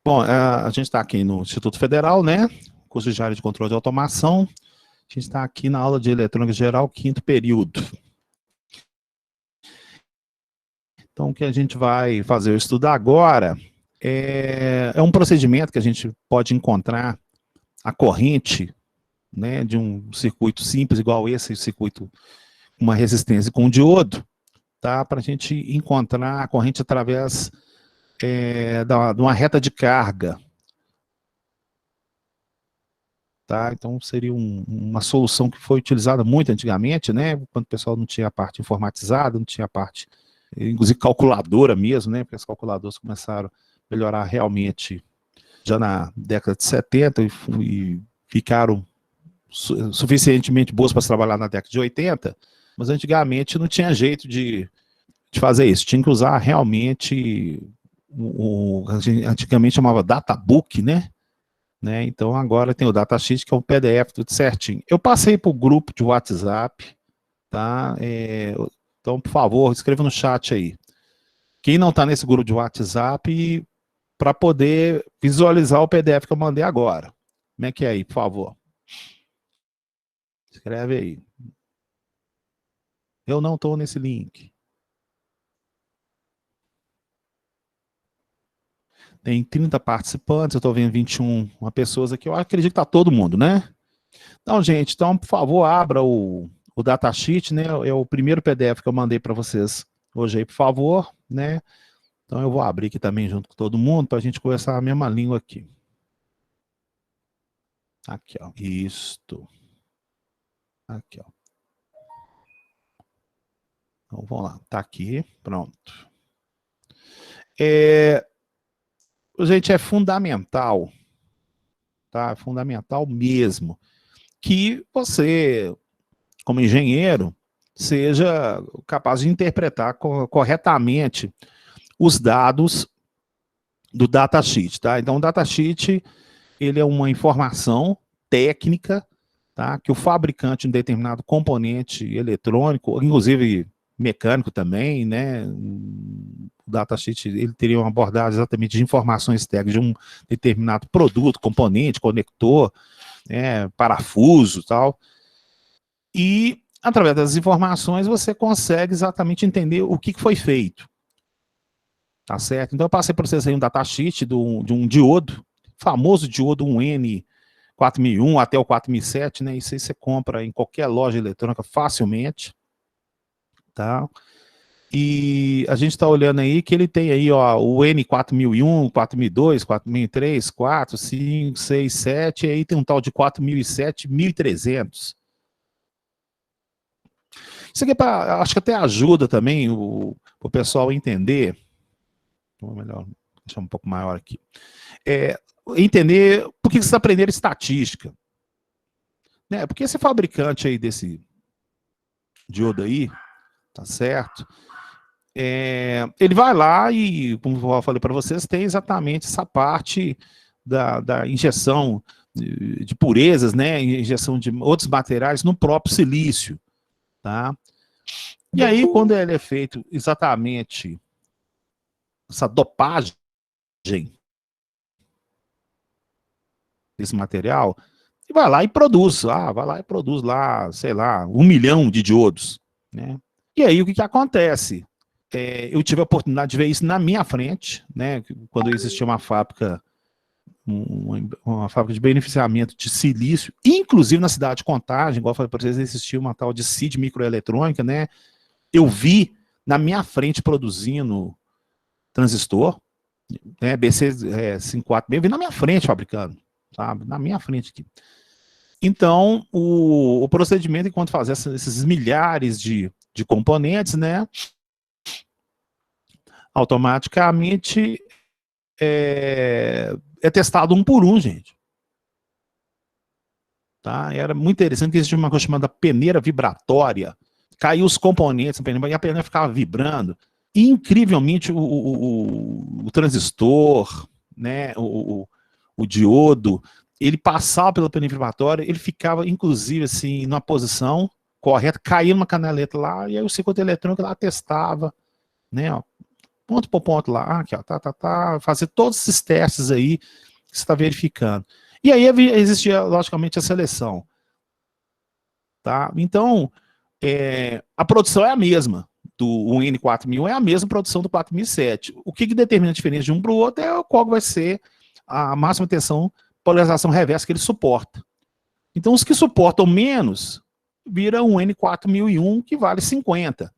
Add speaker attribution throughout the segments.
Speaker 1: Bom, a gente está aqui no Instituto Federal, né? Curso de área de controle de automação. A gente está aqui na aula de eletrônica geral, quinto período. Então, o que a gente vai fazer o estudo agora é um procedimento que a gente pode encontrar a corrente, né, de um circuito simples, igual esse circuito, uma resistência com diodo, tá? Para a gente encontrar a corrente através de uma reta de carga. Tá? Então, seria uma solução que foi utilizada muito antigamente, né? Quando o pessoal não tinha a parte informatizada, não tinha a parte, inclusive calculadora mesmo, né? Porque as calculadoras começaram a melhorar realmente já na década de 70 e ficaram suficientemente boas para trabalhar na década de 80, mas antigamente não tinha jeito de fazer isso, tinha que usar realmente, antigamente chamava databook, né? Então agora tem o datasheet, que é um PDF tudo certinho. Eu passei para o grupo de WhatsApp, tá? Então, por favor, escreva no chat aí. Quem não está nesse grupo de WhatsApp, para poder visualizar o PDF que eu mandei agora. Como é que é aí, por favor? Escreve aí. Eu não estou nesse link. Tem 30 participantes, eu estou vendo 21 pessoas aqui, eu acredito que está todo mundo, né? Então, gente, então, por favor, abra o datasheet, né? É o primeiro PDF que eu mandei para vocês hoje aí, por favor, né? Então eu vou abrir aqui também junto com todo mundo para a gente conversar a mesma língua aqui. Aqui, ó. Isto. Aqui, ó. Então vamos lá. Tá aqui. Pronto. Gente, é fundamental, tá? É fundamental mesmo que você, como engenheiro, seja capaz de interpretar corretamente os dados do datasheet, tá? Então, o datasheet, ele é uma informação técnica, tá? Que o fabricante de um determinado componente eletrônico, inclusive mecânico também, né? O datasheet, ele teria uma abordagem exatamente de informações técnicas de um determinado produto, componente, conector, parafuso e tal. E, através das informações, você consegue exatamente entender o que foi feito. Tá certo? Então eu passei para vocês aí um datasheet de um diodo, famoso diodo 1N4001 até o 4007, né? Isso aí você compra em qualquer loja eletrônica facilmente, tá? E a gente está olhando aí que ele tem aí, ó, o N4001, 4002, 4003, 4, 5, 6, 7, e aí tem um tal de 4007, 1300. Isso aqui acho que até ajuda também o pessoal entender. Ou melhor, deixar um pouco maior aqui. Entender por que vocês aprenderam estatística. Né? Porque esse fabricante aí desse diodo aí, tá certo? Ele vai lá e, como eu falei para vocês, tem exatamente essa parte da injeção de purezas, né? Injeção de outros materiais no próprio silício, tá? E aí, quando ele é feito exatamente essa dopagem desse material, e vai lá e produz, sei lá, 1 milhão de diodos, né? E aí o que acontece? Eu tive a oportunidade de ver isso na minha frente, né? Quando existia uma fábrica, uma fábrica de beneficiamento de silício, inclusive na cidade de Contagem, igual eu falei para vocês, existia uma tal de CID microeletrônica, né? Eu vi na minha frente produzindo transistor, né? BC54, eu vi na minha frente fabricando, sabe? Na minha frente aqui. Então, o procedimento, enquanto fazia esses milhares de componentes, né, automaticamente é testado um por um, gente. Tá? Era muito interessante que existia uma coisa chamada peneira vibratória. Caiu os componentes e a peneira ficava vibrando. E, incrivelmente, o transistor, né, o diodo, ele passava pela peneira vibratória, ele ficava, inclusive, assim, numa posição correta, caía numa canaleta lá, e aí o circuito eletrônico lá testava, né, ó, ponto por ponto lá, aqui, ó, fazer todos esses testes aí que você está verificando. E aí existia, logicamente, a seleção. Tá? Então, a produção é a mesma. Do UN4000 é a mesma produção do 4007. O que determina a diferença de um para o outro é qual vai ser a máxima tensão, polarização reversa que ele suporta. Então, os que suportam menos, vira um N4001 que vale 50.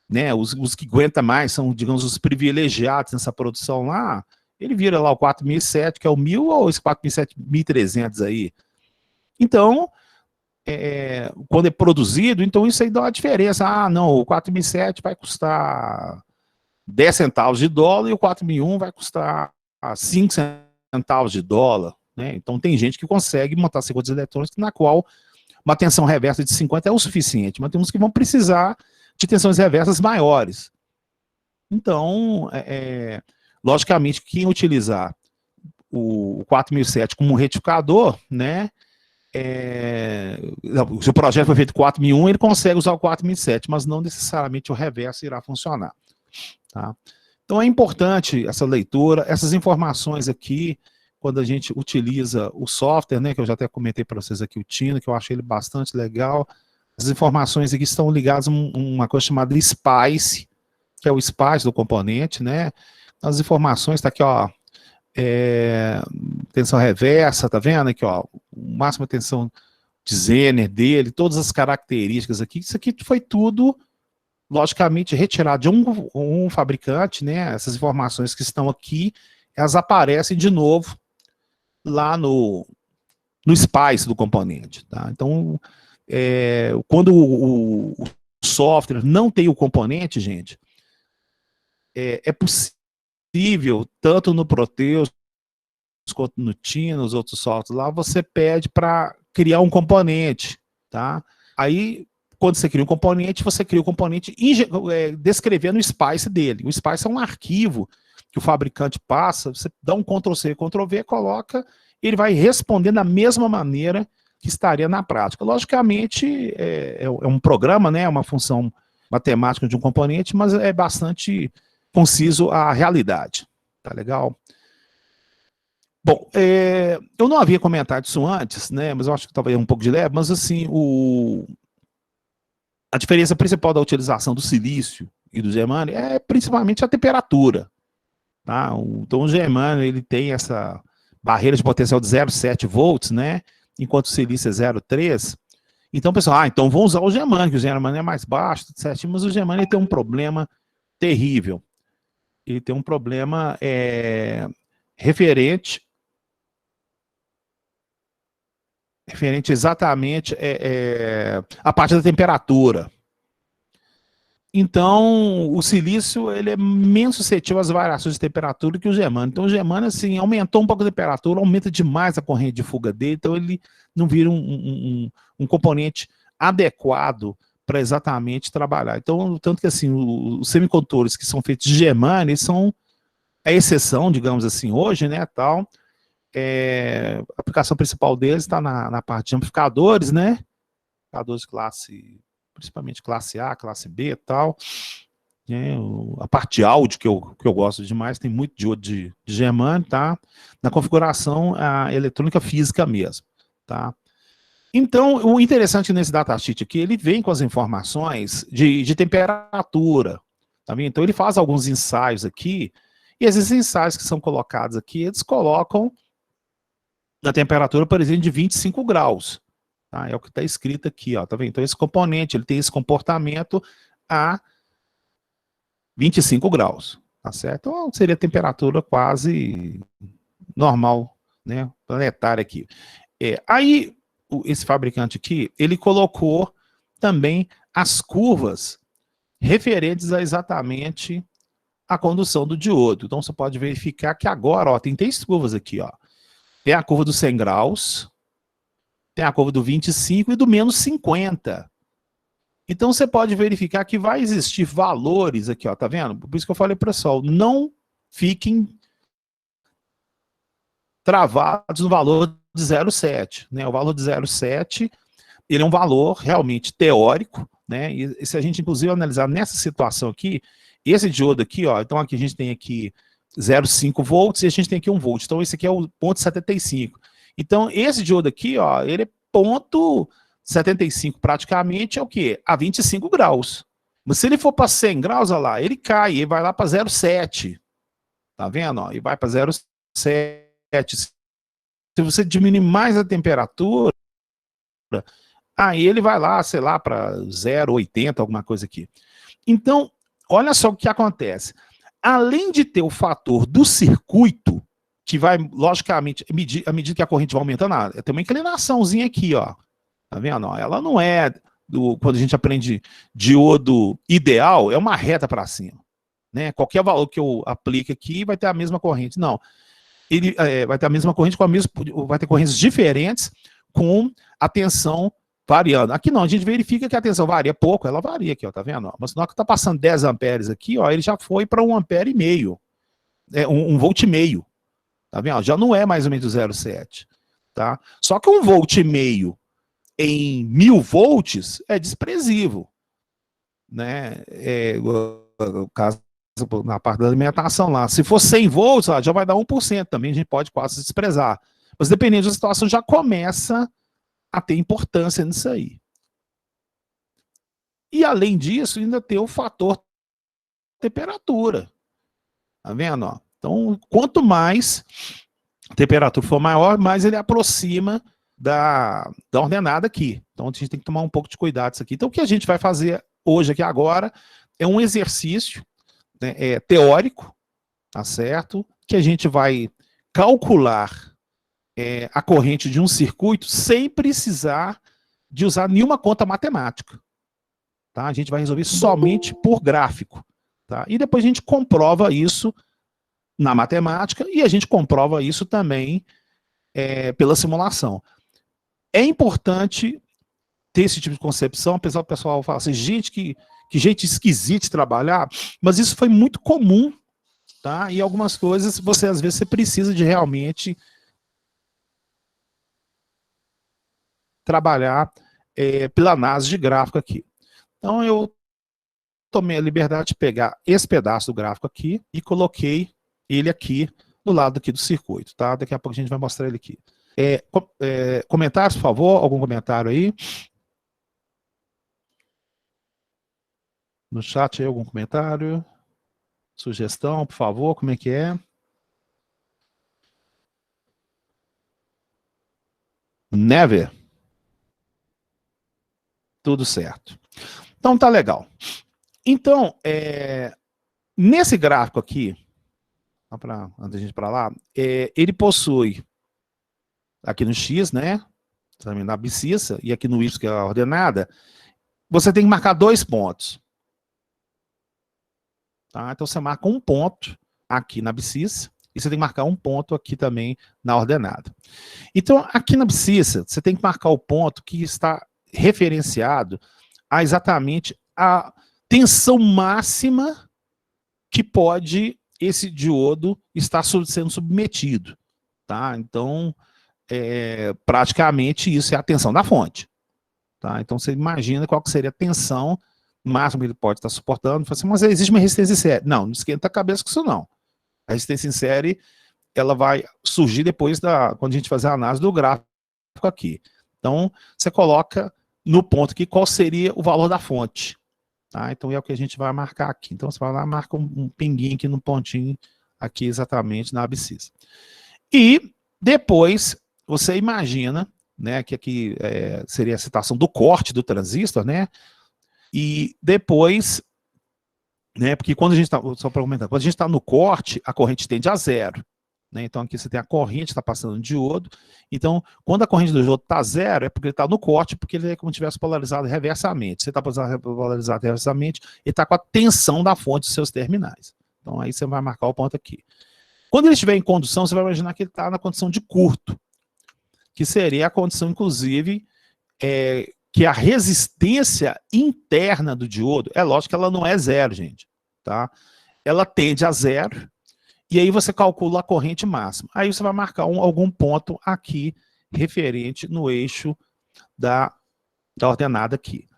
Speaker 1: Né? Os que aguentam mais são, digamos, os privilegiados nessa produção lá, ele vira lá o 4007, que é o 1000, ou esse 4007, 1300 aí. Então, quando é produzido, então isso aí dá uma diferença. Ah, não, o 4007 vai custar 10 centavos de dólar e o 4001 vai custar 5 centavos de dólar. Né? Então tem gente que consegue montar circuitos eletrônicos na qual uma tensão reversa de 50 é o suficiente, mas tem uns que vão precisar de tensões reversas maiores. Então, logicamente, quem utilizar o 4007 como um retificador, né, se o projeto foi feito 4001, ele consegue usar o 4007, mas não necessariamente o reverso irá funcionar. Tá? Então é importante essa leitura, essas informações aqui, quando a gente utiliza o software, né, que eu já até comentei para vocês aqui, o Tino, que eu achei ele bastante legal. As informações aqui estão ligadas a uma coisa chamada SPICE, que é o SPICE do componente, né? As informações, está aqui, ó, tensão reversa, tá vendo aqui, ó, máxima tensão de Zener dele, todas as características aqui, isso aqui foi tudo, logicamente, retirado de um fabricante, né, essas informações que estão aqui, elas aparecem de novo lá no SPICE do componente, tá? Então, quando o software não tem o componente, gente, é possível, tanto no Proteus quanto no Tino, nos outros softwares lá, você pede para criar um componente, tá? Aí, quando você cria um componente, você cria o componente descrevendo o SPICE dele. O SPICE é um arquivo que o fabricante passa, você dá um Ctrl+C, Ctrl+V, coloca, ele vai responder da mesma maneira que estaria na prática. Logicamente, é um programa, né, uma função matemática de um componente, mas é bastante conciso à realidade. Tá legal? Bom, eu não havia comentado isso antes, né, mas eu acho que talvez um pouco de leve, mas assim, a diferença principal da utilização do silício e do germânio é principalmente a temperatura. Tá? Então o germânio ele tem essa barreira de potencial de 0,7 volts, né, enquanto o silício é 0,3. Então, pessoal, então vamos usar o germânio, que o germânio é mais baixo, tudo certinho, mas o germânio tem um problema terrível. Ele tem um problema referente exatamente à parte da temperatura. Então, o silício ele é menos suscetível às variações de temperatura que o germânio. Então, o germânio, assim, aumentou um pouco a temperatura, aumenta demais a corrente de fuga dele, então ele não vira um componente adequado para exatamente trabalhar. Então, tanto que, assim, os semicondutores que são feitos de germânio, eles são a exceção, digamos assim, hoje, né, tal. A aplicação principal deles está na parte de amplificadores, né, amplificadores principalmente classe A, classe B e tal. A parte de áudio, que eu gosto demais, tem muito diodo de germânio, tá? Na configuração a eletrônica física mesmo, tá? Então, o interessante nesse datasheet aqui, ele vem com as informações de temperatura, tá vendo? Então, ele faz alguns ensaios aqui, e esses ensaios que são colocados aqui, eles colocam na temperatura, por exemplo, de 25 graus. Tá? É o que está escrito aqui, ó, tá vendo? Então esse componente, ele tem esse comportamento a 25 graus, tá certo? Então seria a temperatura quase normal, né, planetária aqui. Aí, esse fabricante aqui, ele colocou também as curvas referentes a exatamente a condução do diodo. Então você pode verificar que agora, ó, tem 3 curvas aqui, ó. Tem a curva dos 100 graus, tem a curva do 25 e do menos 50. Então você pode verificar que vai existir valores aqui, ó, tá vendo? Por isso que eu falei, pessoal, não fiquem travados no valor de 0,7, né? O valor de 0,7, ele é um valor realmente teórico, né? E se a gente inclusive analisar nessa situação aqui, esse diodo aqui, ó, então aqui a gente tem aqui 0,5 volts e a gente tem aqui 1 volt. Então esse aqui é o ponto 75. Então esse diodo aqui, ó, ele é ponto 75 praticamente é o quê? A 25 graus. Mas se ele for para 100 graus, olha lá, ele cai, ele vai lá para 0,7. Tá vendo? Ó? E vai para 0,7. Se você diminuir mais a temperatura, aí ele vai lá, sei lá, para 0,80, alguma coisa aqui. Então, olha só o que acontece. Além de ter o fator do circuito, que vai, logicamente, à medida que a corrente vai aumentando, tem uma inclinaçãozinha aqui, ó. Tá vendo? Ela não é, quando a gente aprende diodo ideal, é uma reta para cima. Né? Qualquer valor que eu aplique aqui vai ter a mesma corrente. Não. Ele vai ter a mesma corrente, vai ter correntes diferentes com a tensão variando. Aqui não, a gente verifica que a tensão varia pouco, ela varia aqui, ó, tá vendo? Mas na hora que tá passando 10 amperes aqui, ó, ele já foi para 1,5 ampere, 1 volt e meio, tá vendo? Já não é mais ou menos 0,7, tá? Só que 1 volt e meio em 1000 volts é desprezível, né? O caso na parte da alimentação lá. Se for 100 volts, já vai dar 1%, também a gente pode quase desprezar. Mas dependendo da situação, já começa a ter importância nisso aí. E além disso, ainda tem o fator temperatura. Tá vendo? Ó? Então, quanto mais a temperatura for maior, mais ele aproxima da ordenada aqui. Então, a gente tem que tomar um pouco de cuidado isso aqui. Então, o que a gente vai fazer hoje aqui agora é um exercício, né, teórico, tá certo? Que a gente vai calcular a corrente de um circuito sem precisar de usar nenhuma conta matemática. Tá? A gente vai resolver somente por gráfico. Tá? E depois a gente comprova isso na matemática e a gente comprova isso também pela simulação. É importante ter esse tipo de concepção, apesar do pessoal falar assim, gente, que jeito esquisito de trabalhar, mas isso foi muito comum, tá? E algumas coisas, às vezes, você precisa de realmente trabalhar pela análise de gráfico aqui. Então, eu tomei a liberdade de pegar esse pedaço do gráfico aqui e coloquei ele aqui do lado aqui do circuito, tá? Daqui a pouco a gente vai mostrar ele aqui. Comentários, por favor? Algum comentário aí? No chat aí, algum comentário? Sugestão, por favor, como é que é? Never. Tudo certo. Então tá legal. Então, nesse gráfico aqui, antes da gente ir para lá, ele possui aqui no X, né? Também na abscissa, e aqui no Y, que é a ordenada, você tem que marcar 2 pontos. Tá? Então você marca um ponto aqui na abscissa, e você tem que marcar um ponto aqui também na ordenada. Então, aqui na abscissa, você tem que marcar o ponto que está referenciado a exatamente a tensão máxima que pode esse diodo estar sendo submetido. Tá? Então, praticamente isso é a tensão da fonte. Tá? Então você imagina qual que seria a tensão máxima que ele pode estar suportando. Assim, mas existe uma resistência em série. Não, não esquenta a cabeça com isso não. A resistência em série, ela vai surgir depois quando a gente fazer a análise do gráfico aqui. Então você coloca no ponto aqui qual seria o valor da fonte. Tá? Então é o que a gente vai marcar aqui. Então você vai lá, marca um pinguinho aqui no pontinho, aqui exatamente na abscissa. E depois você imagina, né, que aqui seria a situação do corte do transistor, né, e depois, né, porque quando a gente está, só para comentar, quando a gente está no corte, a corrente tende a 0, né, então aqui você tem a corrente que está passando no diodo, então quando a corrente do diodo está 0, é porque ele está no corte, porque ele é como se tivesse polarizado reversamente. Se está polarizado reversamente, ele está com a tensão da fonte dos seus terminais. Então aí você vai marcar o ponto aqui. Quando ele estiver em condução, você vai imaginar que ele está na condição de curto, que seria a condição, inclusive, que a resistência interna do diodo, é lógico que ela não é 0, gente, tá? Ela tende a 0, e aí você calcula a corrente máxima. Aí você vai marcar algum ponto aqui, referente no eixo da ordenada aqui.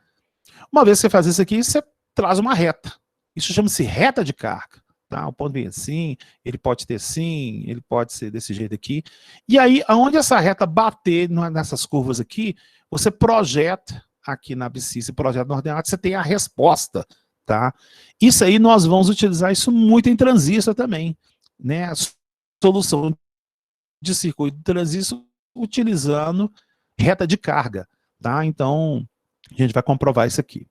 Speaker 1: Uma vez que você faz isso aqui, você traz uma reta, Isso chama-se reta de carga. Tá? O ponto vem assim, ele pode ter sim, ele pode ser desse jeito aqui. E aí, aonde essa reta bater nessas curvas aqui, você projeta aqui na abscissa, projeta no ordenado, você tem a resposta. Tá? Isso aí nós vamos utilizar isso muito em transistor também. Né? A solução de circuito de transistor utilizando reta de carga. Tá? Então, a gente vai comprovar isso aqui.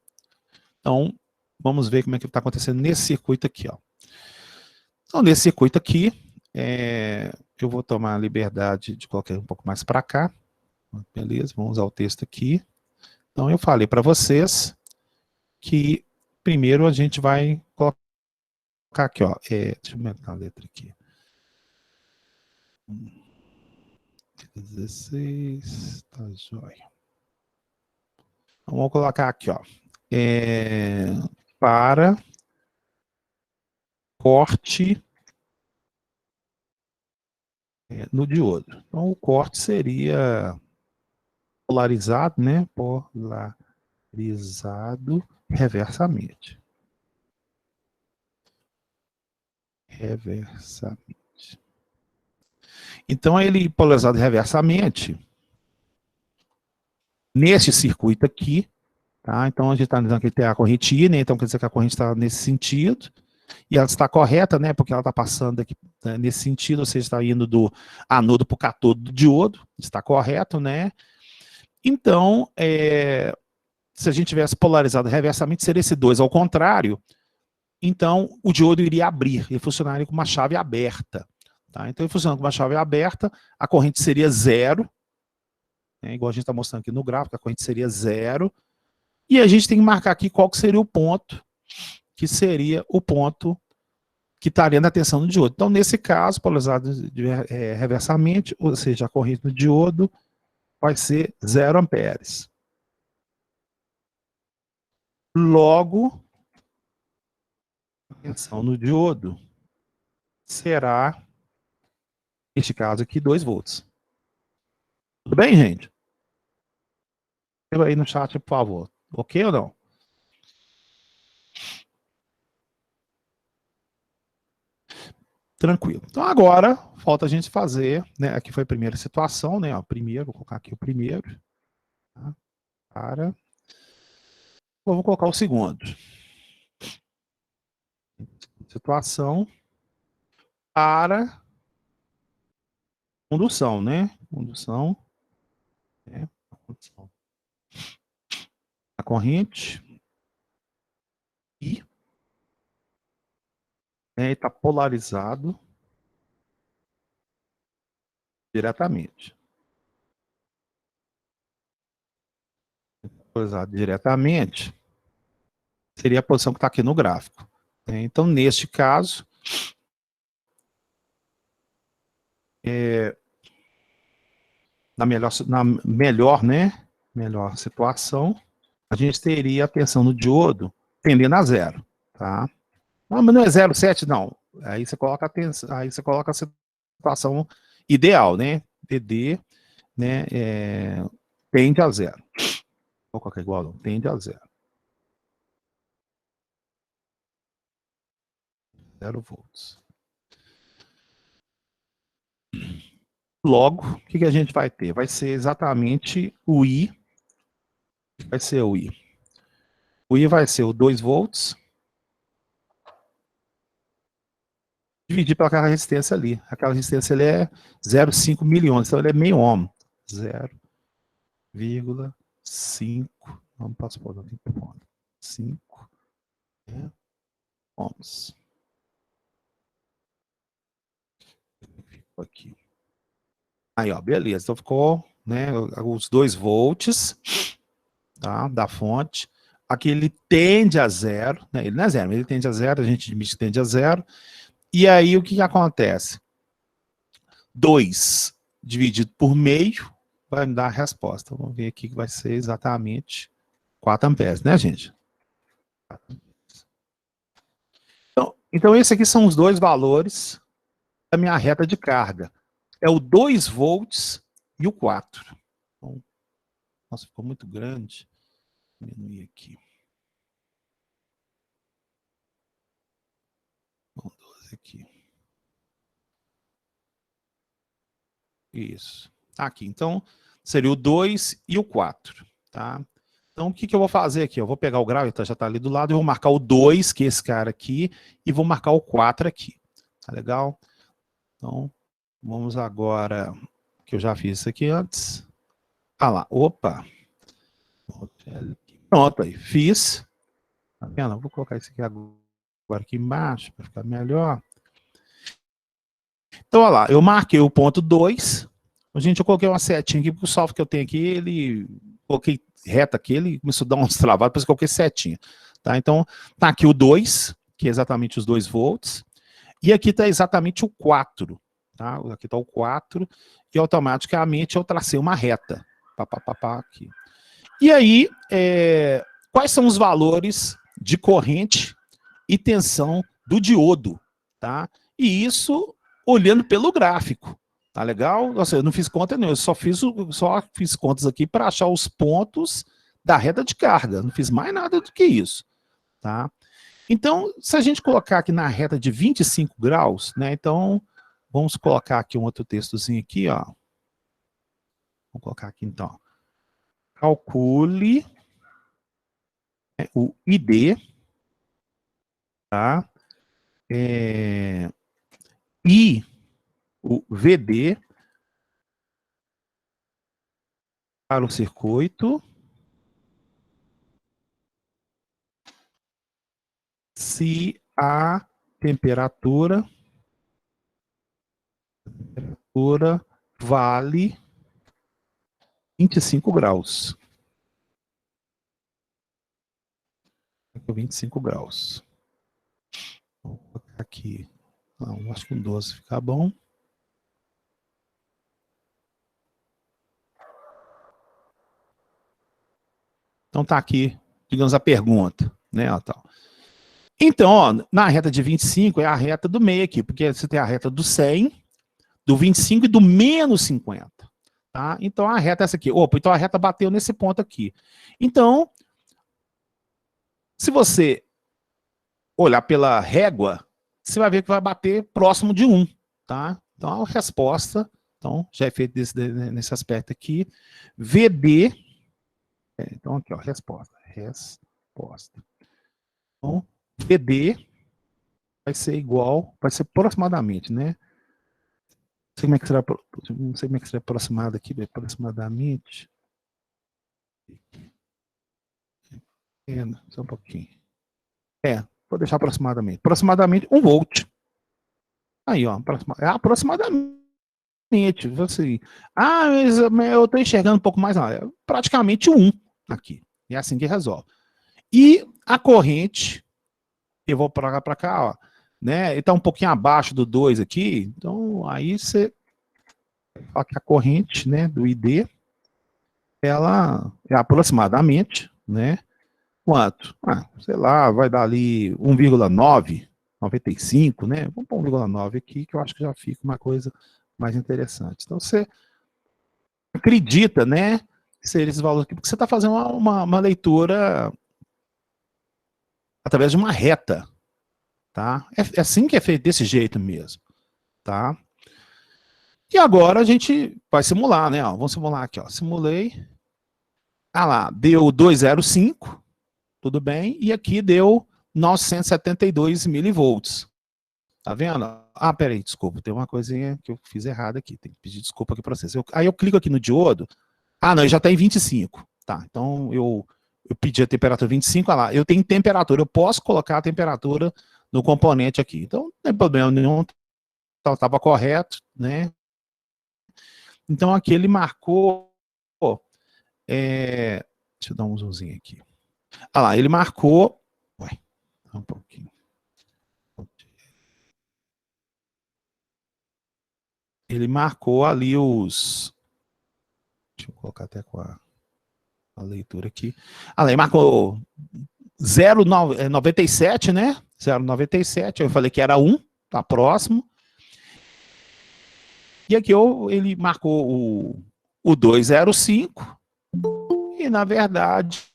Speaker 1: Então, vamos ver como é que está acontecendo nesse circuito aqui. Ó. Então, nesse circuito aqui, eu vou tomar a liberdade de colocar um pouco mais para cá. Beleza, vamos usar o texto aqui. Então, eu falei para vocês que primeiro a gente vai colocar aqui, ó. Deixa eu aumentar a letra aqui. 16, tá jóia. Então, vamos colocar aqui, ó. Para corte no diodo. Então, o corte seria polarizado, né? Polarizado reversamente. Reversamente. Então, ele polarizado reversamente, neste circuito aqui, tá? Então, a gente está dizendo que ele tem a corrente I, né? Então, quer dizer que a corrente está nesse sentido, e ela está correta, né? Porque ela está passando aqui, né, nesse sentido, ou seja, está indo do anodo para o catodo do diodo, está correto, né? Então, se a gente tivesse polarizado reversamente, seria esse 2 ao contrário, então o diodo iria abrir, ele funcionaria com uma chave aberta. Tá? Então, ele funcionando com uma chave aberta, a corrente seria zero, né? Igual a gente está mostrando aqui no gráfico, a corrente seria zero, e a gente tem que marcar aqui qual que seria o ponto, que seria o ponto que estaria na tensão do diodo. Então, nesse caso, polarizado reversamente, ou seja, a corrente do diodo vai ser 0 amperes. Logo, a tensão no diodo será, neste caso aqui, 2 volts. Tudo bem, gente? Escreva aí no chat, por favor. Ok ou não? Tranquilo. Então agora, falta a gente fazer, né? Aqui foi a primeira situação, né? Ó, primeiro, vou colocar aqui o primeiro. Tá? Para. Vou colocar o segundo. Situação para condução, né? Condução. Condução. A corrente I está polarizado diretamente. Polarizado diretamente seria a posição que está aqui no gráfico. Então, neste caso, melhor situação, a gente teria a tensão no diodo tendendo a zero. Tá? Não, mas não é 0,7, não. Aí você coloca a tensão, aí você coloca a situação ideal, né? TD, né, tende a zero. Vou colocar igual, não, tende a zero. 0 volts. Logo, o que a gente vai ter? Vai ser exatamente o I. Vai ser o I. O I vai ser o 2 volts dividir pela resistência ali. Aquela resistência ali é 0,5 milhões, então ele é meio ohm. 0,5. Vamos passar por aqui. 5 ohms. Aqui. Aí, ó, beleza. Então ficou, né, os 2 volts, tá, da fonte. Aqui ele tende a zero, né, ele não é zero, mas ele tende a zero, a gente admite que tende a zero. E aí o que acontece? 2 dividido por meio vai me dar a resposta. Vamos ver aqui que vai ser exatamente 4 amperes, né, gente? Então esses aqui são os dois valores da minha reta de carga. É o 2 volts e o 4. Então, nossa, ficou muito grande. Vou diminuir aqui. esse aqui. Isso. Aqui, então, seria o 2 e o 4, tá? Então, o que que eu vou fazer aqui? Eu vou pegar o grau, ele já está ali do lado, eu vou marcar o 2, que é esse cara aqui, e vou marcar o 4 aqui. Tá legal? Então, vamos agora, que eu já fiz isso aqui antes. Ah lá, opa. Pronto, aí, fiz. Tá vendo? Eu vou colocar isso aqui agora aqui embaixo, para ficar melhor. Então, olha lá, eu marquei o ponto 2. Gente, eu coloquei uma setinha aqui, porque o software que eu tenho aqui, ele... Coloquei reta aqui, ele começou a dar uns travados, depois eu coloquei setinha. Tá? Então, tá aqui o 2, que é exatamente os 2 volts. E aqui tá exatamente o 4. Tá? Aqui tá o 4. E automaticamente eu tracei uma reta. Pá, pá, pá, pá, aqui. E aí, quais são os valores de corrente e tensão do diodo? Tá? E isso olhando pelo gráfico. Tá legal? Ou seja, eu não fiz conta nenhuma, eu só fiz contas aqui para achar os pontos da reta de carga. Não fiz mais nada do que isso. Tá? Então, se a gente colocar aqui na reta de 25 graus, né? Então, vamos colocar aqui um outro textozinho aqui, ó. Vou colocar aqui então. Calcule o ID, tá? E o VD para o circuito, se a temperatura vale 25 graus. 25 graus. Vou colocar aqui. Não, acho que um 12 fica bom. Então tá aqui, digamos, a pergunta, né? Ó, tal. Então, ó, na reta de 25 é a reta do meio aqui, porque você tem a reta do 100, do 25 e do menos 50. Tá? Então a reta é essa aqui. Opa, então a reta bateu nesse ponto aqui. Então, se você olhar pela régua, você vai ver que vai bater próximo de 1. Tá? Então a resposta, então, já é feito nesse aspecto aqui. VD, então aqui, ó, resposta. Então, VD vai ser igual, vai ser aproximadamente, né? Não sei como é que será, não sei como é que será aproximado aqui, aproximadamente. Só um pouquinho. Vou deixar aproximadamente. Aproximadamente 1 volt. Aí, ó, aproximadamente. Assim, mas eu estou enxergando um pouco mais. Não, é praticamente 1 aqui. É assim que resolve. E a corrente, eu vou para cá, ó, né? Está um pouquinho abaixo do 2 aqui. Então, aí você fala que a corrente, né, do ID, ela é aproximadamente, né? Quanto? Sei lá, vai dar ali 1,995, né? Vamos pôr 1,9 aqui, que eu acho que já fica uma coisa mais interessante. Então, você acredita, né, ser esses valores aqui, porque você está fazendo uma leitura através de uma reta, tá? É assim que é feito, desse jeito mesmo, tá? E agora a gente vai simular, né? Ó, vamos simular aqui, ó. Simulei. Ah lá, deu 205, tudo bem, e aqui deu 972 milivolts. Tá vendo? Ah, peraí, desculpa, tem uma coisinha que eu fiz errada aqui, tem que pedir desculpa aqui para vocês. Aí eu clico aqui no diodo, não, ele já está em 25. Tá, então eu pedi a temperatura 25, olha lá, eu tenho temperatura, eu posso colocar a temperatura no componente aqui. Então, não tem problema nenhum, estava correto, né? Então aqui ele marcou, deixa eu dar um zoomzinho aqui. Olha lá, ele marcou, um pouquinho. Ele marcou ali os... Deixa eu colocar até com a leitura aqui. Ele marcou 0,97, né? 0,97. Eu falei que era 1, tá próximo. E aqui ele marcou o 205. E, na verdade,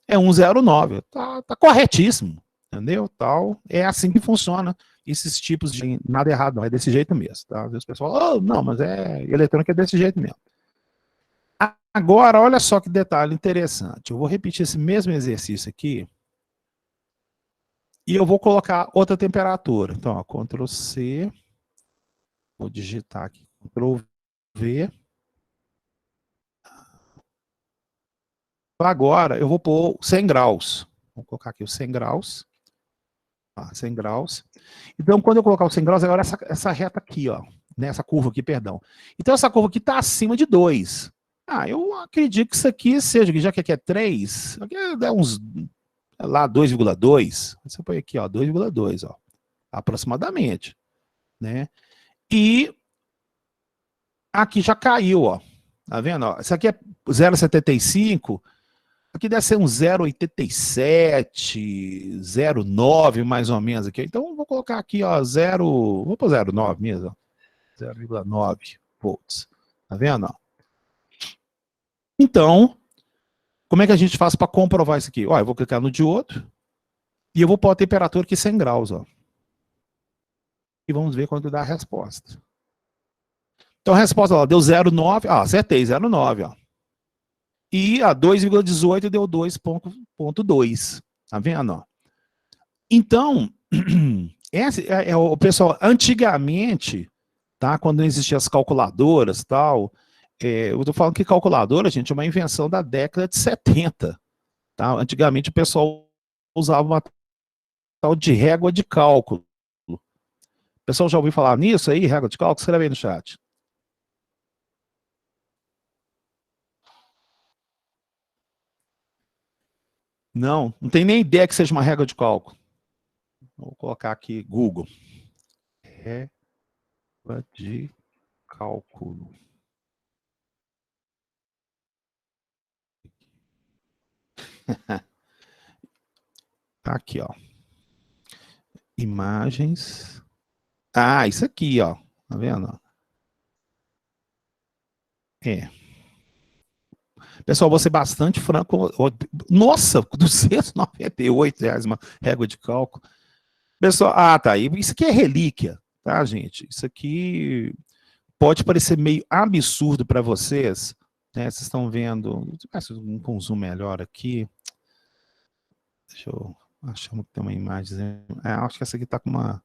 Speaker 1: é 109. Tá corretíssimo. entendeu? Tal. É assim que funciona esses tipos de nada errado, não, é desse jeito mesmo, tá? Às vezes o pessoal fala, oh, não, mas eletrônica é desse jeito mesmo. Agora, olha só que detalhe interessante. Eu vou repetir esse mesmo exercício aqui e eu vou colocar outra temperatura. Então, ó, Ctrl C, vou digitar aqui, Ctrl V. Agora, eu vou pôr 100 graus. Vou colocar aqui os 100 graus. 100 graus. Então, quando eu colocar os 100 graus, agora essa reta aqui, ó, né, essa curva aqui, perdão. Então, essa curva aqui está acima de 2. Eu acredito que isso aqui seja, já que aqui é 3, aqui é uns, lá, 2,2. Você põe aqui, ó, 2,2, ó, aproximadamente, né? E aqui já caiu, ó. Tá vendo? Ó? Isso aqui é 0,75. Aqui deve ser um 0,87, 0,9 mais ou menos aqui. Então, vou colocar aqui, ó, vou pôr 0,9 mesmo, ó. 0,9 volts. Tá vendo? Ó? Então, como é que a gente faz para comprovar isso aqui? Ó, eu vou clicar no diodo e eu vou pôr a temperatura aqui 100 graus, ó. E vamos ver quando dá a resposta. Então, a resposta ó, deu 0,9. Acertei, 0,9, ó. E a 2,18 deu 2,2. Tá vendo? Ó? Então, o pessoal, antigamente, tá, quando não existiam as calculadoras e tal, eu tô falando que calculadora, gente, é uma invenção da década de 70. Tá? Antigamente o pessoal usava uma tal de régua de cálculo. O pessoal já ouviu falar nisso aí, régua de cálculo? Escreve aí no chat. Não tem nem ideia que seja uma régua de cálculo. Vou colocar aqui Google. Régua de cálculo. Aqui, ó. Imagens. Isso aqui, ó. Tá vendo? Pessoal, vou ser bastante franco. Nossa, R$ 298 uma régua de cálculo. Pessoal, tá. Isso aqui é relíquia, tá, gente? Isso aqui pode parecer meio absurdo para vocês, né? Vocês estão vendo. Com um zoom melhor aqui. Deixa eu achar que tem uma imagem. Acho que essa aqui está com uma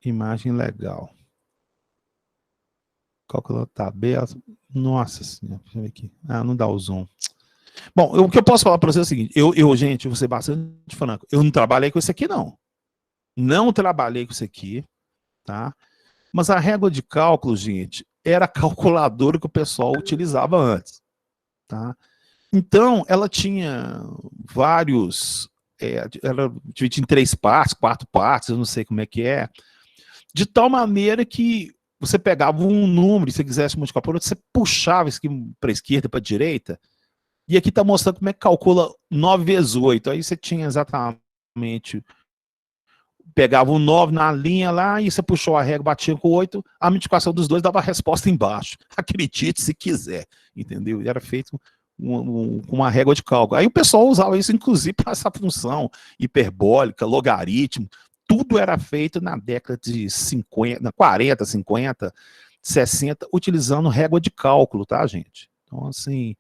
Speaker 1: imagem legal. Calcular tabela. Nossa senhora, deixa eu ver aqui. Não dá o zoom. Bom, o que eu posso falar para vocês é o seguinte: gente, vou ser bastante franco. Eu não trabalhei com isso aqui, não. Não trabalhei com isso aqui, tá? Mas a régua de cálculo, gente, era a calculadora que o pessoal utilizava antes, tá? Então, ela tinha vários. Ela dividida em 3 partes, 4 partes, eu não sei como é que é. De tal maneira que você pegava um número, se você quisesse multiplicar por outro, você puxava isso aqui para a esquerda, para a direita, e aqui está mostrando como é que calcula 9 vezes 8. Aí você tinha exatamente, pegava o 9 na linha lá, e você puxou a régua, batia com 8, a multiplicação dos dois dava a resposta embaixo. Acredite se quiser, entendeu? Era feito com uma régua de cálculo. Aí o pessoal usava isso, inclusive, para essa função hiperbólica, logaritmo, tudo era feito na década de 50, 40, 50, 60, utilizando régua de cálculo, tá, gente? Então, assim,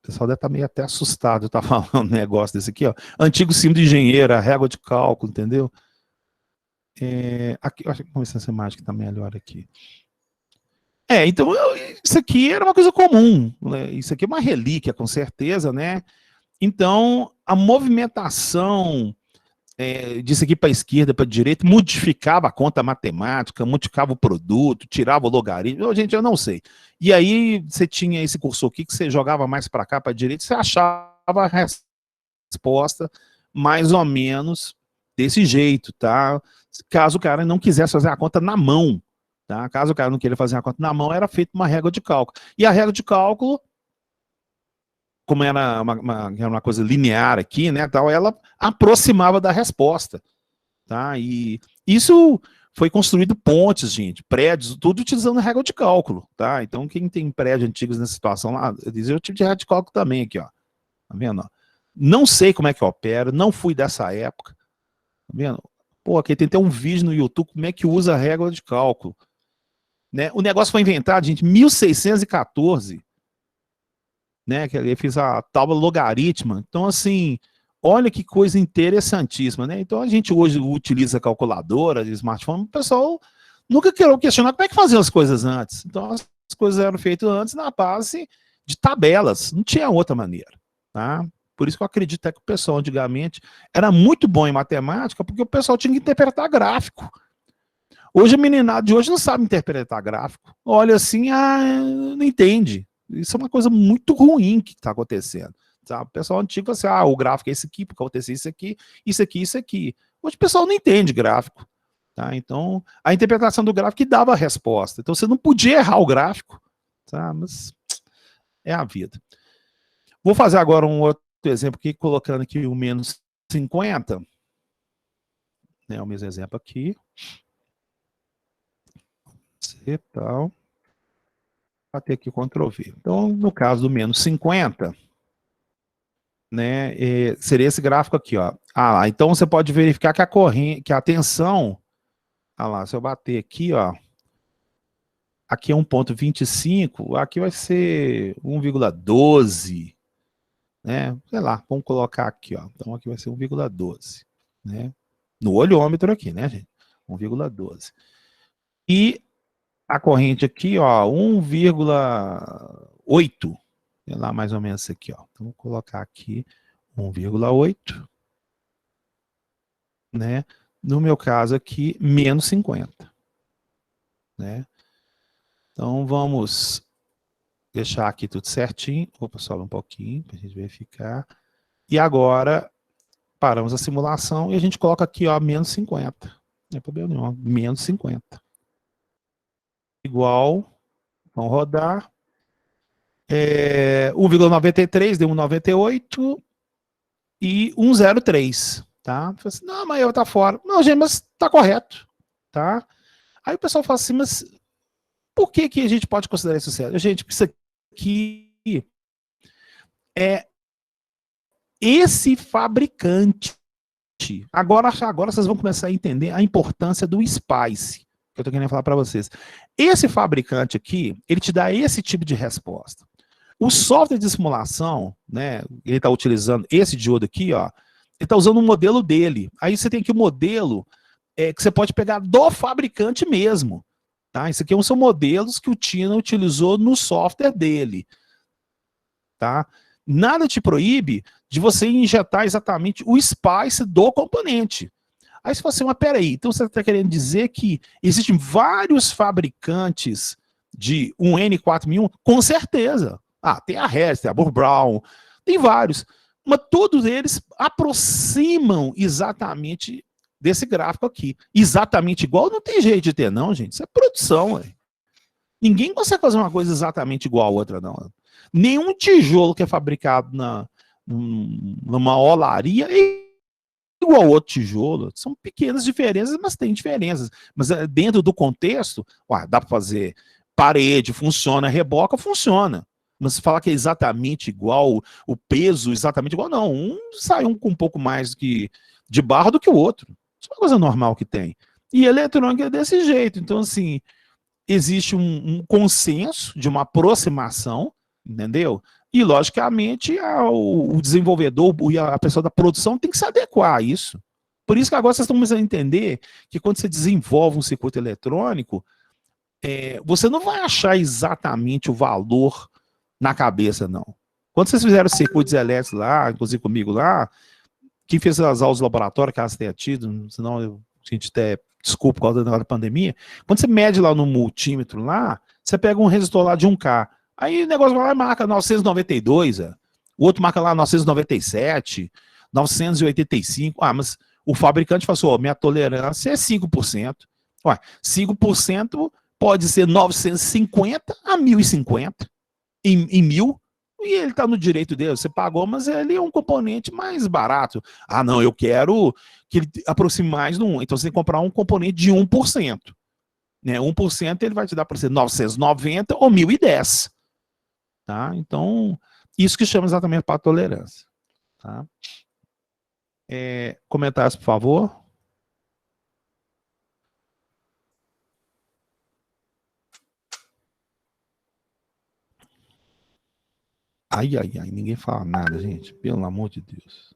Speaker 1: o pessoal deve estar meio até assustado, tá falando um negócio desse aqui, ó. Antigo símbolo de engenheiro, a régua de cálculo, entendeu? Aqui, acho que vamos ver se essa imagem está melhor aqui. Então, isso aqui era uma coisa comum, né? Isso aqui é uma relíquia, com certeza, né? Então, a movimentação disso aqui para a esquerda, para a direita, modificava a conta matemática, modificava o produto, tirava o logaritmo, gente, eu não sei. E aí você tinha esse cursor aqui que você jogava mais para cá, para a direita, você achava a resposta mais ou menos desse jeito, tá? Caso o cara não quisesse fazer a conta na mão, tá? Caso o cara não queira fazer a conta na mão, era feita uma régua de cálculo. E a régua de cálculo, como era uma coisa linear aqui, né, tal, ela aproximava da resposta, tá? E isso foi construído pontes, gente, prédios, tudo utilizando a régua de cálculo, tá? Então, quem tem prédios antigos nessa situação lá, eu tive de régua de cálculo também aqui, ó. Tá vendo? Não sei como é que opera, não fui dessa época. Tá vendo? Pô, aqui tem até um vídeo no YouTube como é que usa a régua de cálculo. Né? O negócio foi inventado, gente, em 1614, né? Que ele fez a tábua logarítmica. Então, assim, olha que coisa interessantíssima, né? Então, a gente hoje utiliza calculadora de smartphone, o pessoal nunca querou questionar como é que faziam as coisas antes. Então, as coisas eram feitas antes na base de tabelas, não tinha outra maneira, tá? Por isso que eu acredito que o pessoal antigamente era muito bom em matemática, porque o pessoal tinha que interpretar gráfico. Hoje a meninada de hoje não sabe interpretar gráfico. Olha assim, não entende. Isso é uma coisa muito ruim que está acontecendo. Sabe? O pessoal antigo fala assim, o gráfico é esse aqui, porque aconteceu isso aqui, isso aqui, isso aqui. Hoje o pessoal não entende gráfico. Tá? Então, a interpretação do gráfico que dava a resposta. Então, você não podia errar o gráfico. Tá? Mas é a vida. Vou fazer agora um outro exemplo aqui, colocando aqui o menos 50. Né, o mesmo exemplo aqui. E tal. Bater aqui Ctrl V. Então, no caso do menos 50, né, seria esse gráfico aqui, ó. Lá, então você pode verificar que a corrente, que a tensão, lá, se eu bater aqui, ó, aqui é 1,25, aqui vai ser 1,12, né? Sei lá, vamos colocar aqui, ó. Então aqui vai ser 1,12, né? No olhômetro aqui, né, gente? 1,12. E a corrente aqui, ó, 1,8. Sei lá, mais ou menos isso aqui, ó. Então, vou colocar aqui 1,8, né? No meu caso aqui, menos 50, né? Então, vamos deixar aqui tudo certinho. Opa, sobe um pouquinho para a gente verificar. E agora, paramos a simulação e a gente coloca aqui, ó, menos 50. Não é problema nenhum, menos 50. Igual, vamos rodar. 1,93 deu 1,98 e 1,03, tá? Assim, não, mas eu tá fora. Não, gente, mas tá correto, tá? Aí o pessoal fala assim, mas por que que a gente pode considerar isso certo? Gente, isso aqui é esse fabricante. Agora vocês vão começar a entender a importância do SPICE, que eu tô querendo falar para vocês. Esse fabricante aqui, ele te dá esse tipo de resposta. O software de simulação, né, ele está utilizando esse diodo aqui, ó, ele está usando um modelo dele. Aí você tem aqui o modelo que você pode pegar do fabricante mesmo. Tá? Isso aqui são modelos que o Tina utilizou no software dele. Tá? Nada te proíbe de você injetar exatamente o SPICE do componente. Aí você fala assim, mas peraí, então você está querendo dizer que existem vários fabricantes de um N4001? Com certeza. Tem a Hess, tem a Burr Brown, tem vários. Mas todos eles aproximam exatamente desse gráfico aqui. Exatamente igual não tem jeito de ter, não, gente. Isso é produção, ué. Ninguém consegue fazer uma coisa exatamente igual a outra, não. Nenhum tijolo que é fabricado numa olaria é igual ao outro tijolo. São pequenas diferenças, mas tem diferenças. Mas dentro do contexto, dá para fazer parede, funciona, reboca, funciona. Mas se falar que é exatamente igual, o peso exatamente igual, não. Um sai com um pouco mais de barro do que o outro. Isso é uma coisa normal que tem. E eletrônica é desse jeito. Então, assim, existe um consenso de uma aproximação, entendeu? E, logicamente, o desenvolvedor e a pessoa da produção tem que se adequar a isso. Por isso que agora vocês estão começando a entender que quando você desenvolve um circuito eletrônico, você não vai achar exatamente o valor na cabeça, não. Quando vocês fizeram circuitos elétricos lá, inclusive comigo lá, quem fez as aulas do laboratório, caso tenha tido, senão a gente até desculpa por causa da pandemia, quando você mede lá no multímetro lá, você pega um resistor lá de 1K, aí o negócio vai lá e marca 992, o outro marca lá 997, 985, mas o fabricante falou assim, minha tolerância é 5%. 5% pode ser 950 a 1050 em 1000, e ele está no direito dele, você pagou, mas ele é um componente mais barato. Não, eu quero que ele aproxime mais no 1. Então você tem que comprar um componente de 1%. Né? 1% ele vai te dar para ser 990 ou 1010. Tá? Então, isso que chama exatamente para tolerância. Tá? Comentários, por favor. Ai, ai, ai, ninguém fala nada, gente. Pelo amor de Deus.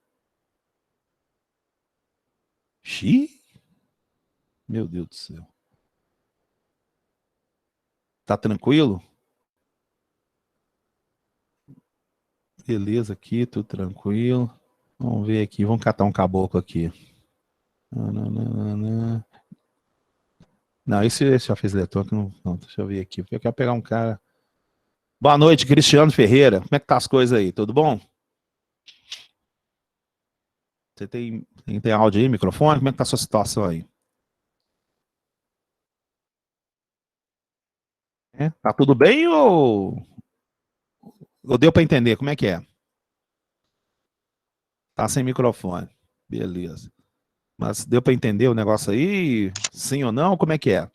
Speaker 1: Xiii. Meu Deus do céu. Tá tranquilo? Beleza aqui, tudo tranquilo. Vamos ver aqui, vamos catar um caboclo aqui. Não, esse já fez eletrônico, não, deixa eu ver aqui. Eu quero pegar um cara. Boa noite, Cristiano Ferreira. Como é que tá as coisas aí? Tudo bom? Você tem áudio aí, microfone? Como é que tá a sua situação aí? Tá tudo bem ou deu para entender? Como é que é? Tá sem microfone. Beleza. Mas deu para entender o negócio aí? Sim ou não? Como é que é?